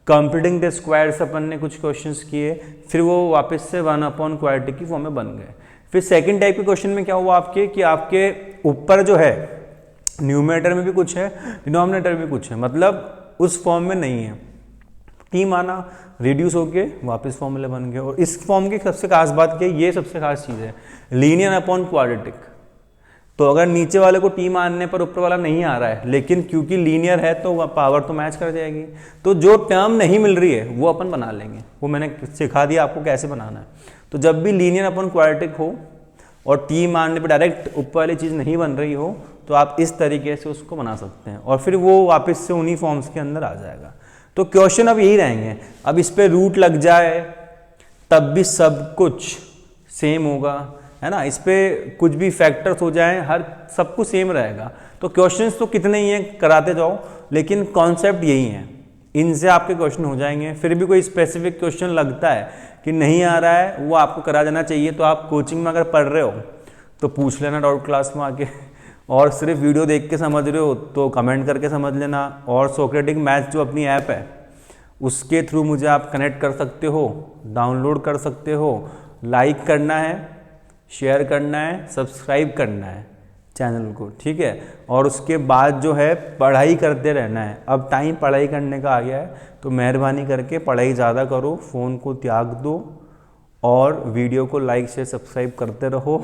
कंप्लीटिंग द स्क्वायर्स अपन ने कुछ क्वेश्चंस किए, फिर वो वापस से 1/क्वाड्रेटिक की फॉर्म में बन गए। फिर सेकंड टाइप के क्वेश्चन में क्या हुआ आपके कि आपके ऊपर जो है न्यूमरेटर में भी कुछ है, डिनोमिनेटर में भी कुछ है, मतलब उस फॉर्म में नहीं है। टी माना, रिड्यूस होके वापस फॉर्मूले बन गए। और इस फॉर्म की सबसे खास बात क्या है? ये सबसे खास चीज़ है, लीनियर अपॉन क्वाड्रेटिक। तो अगर नीचे वाले को टी मानने पर ऊपर वाला नहीं आ रहा है, लेकिन क्योंकि लीनियर है तो पावर तो मैच कर जाएगी। तो जो टर्म नहीं मिल रही है वो अपन बना लेंगे, वो मैंने सिखा दिया आपको कैसे बनाना है। तो जब भी लीनियर अपॉन क्वाड्रेटिक हो और टी मानने पर डायरेक्ट ऊपर वाली चीज़ नहीं बन रही हो, तो आप इस तरीके से उसको बना सकते हैं, और फिर वो वापस से उन्हीं फॉर्म्स के अंदर आ जाएगा। तो क्वेश्चन अब यही रहेंगे। अब इस पे रूट लग जाए तब भी सब कुछ सेम होगा, है ना। इस पे कुछ भी फैक्टर्स हो जाए, हर सब कुछ सेम रहेगा। तो क्वेश्चंस तो कितने ही हैं, कराते जाओ, लेकिन कॉन्सेप्ट यही है, इनसे आपके क्वेश्चन हो जाएंगे। फिर भी कोई स्पेसिफिक क्वेश्चन लगता है कि नहीं आ रहा है, वो आपको करा देना चाहिए, तो आप कोचिंग में अगर पढ़ रहे हो तो पूछ लेना डाउट क्लास में आके, और सिर्फ वीडियो देख के समझ रहे हो तो कमेंट करके समझ लेना। और सोक्रेटिक मैथ्स जो अपनी ऐप है उसके थ्रू मुझे आप कनेक्ट कर सकते हो, डाउनलोड कर सकते हो। लाइक करना है, शेयर करना है, सब्सक्राइब करना है चैनल को, ठीक है। और उसके बाद जो है पढ़ाई करते रहना है। अब टाइम पढ़ाई करने का आ गया है, तो मेहरबानी करके पढ़ाई ज़्यादा करो, फ़ोन को त्याग दो और वीडियो को लाइक शेयर सब्सक्राइब करते रहो।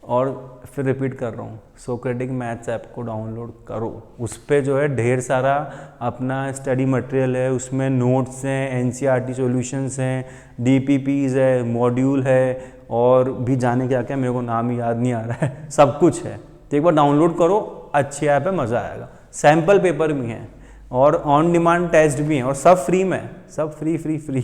और फिर रिपीट कर रहा हूँ, सोक्रेटिक मैथ्स ऐप को डाउनलोड करो। उस पर जो है ढेर सारा अपना स्टडी मटेरियल है, उसमें नोट्स हैं, एनसीईआरटी सॉल्यूशंस हैं, डीपीपीज है, मॉड्यूल है, और भी जाने क्या क्या मेरे को नाम याद नहीं आ रहा है, सब कुछ है। तो एक बार डाउनलोड करो, अच्छी ऐप है, मज़ा आएगा। सैम्पल पेपर भी हैं और ऑन डिमांड टेस्ट भी हैं, और सब फ्री में, सब फ्री फ्री फ्री,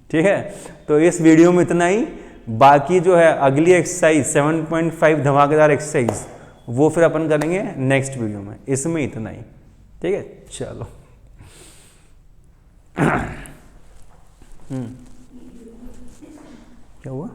ठीक है। तो इस वीडियो में इतना ही। बाकी जो है अगली एक्सरसाइज 7.5 धमाकेदार एक्सरसाइज, वो फिर अपन करेंगे नेक्स्ट वीडियो में। इसमें इतना ही, ठीक है। चलो क्या हुआ?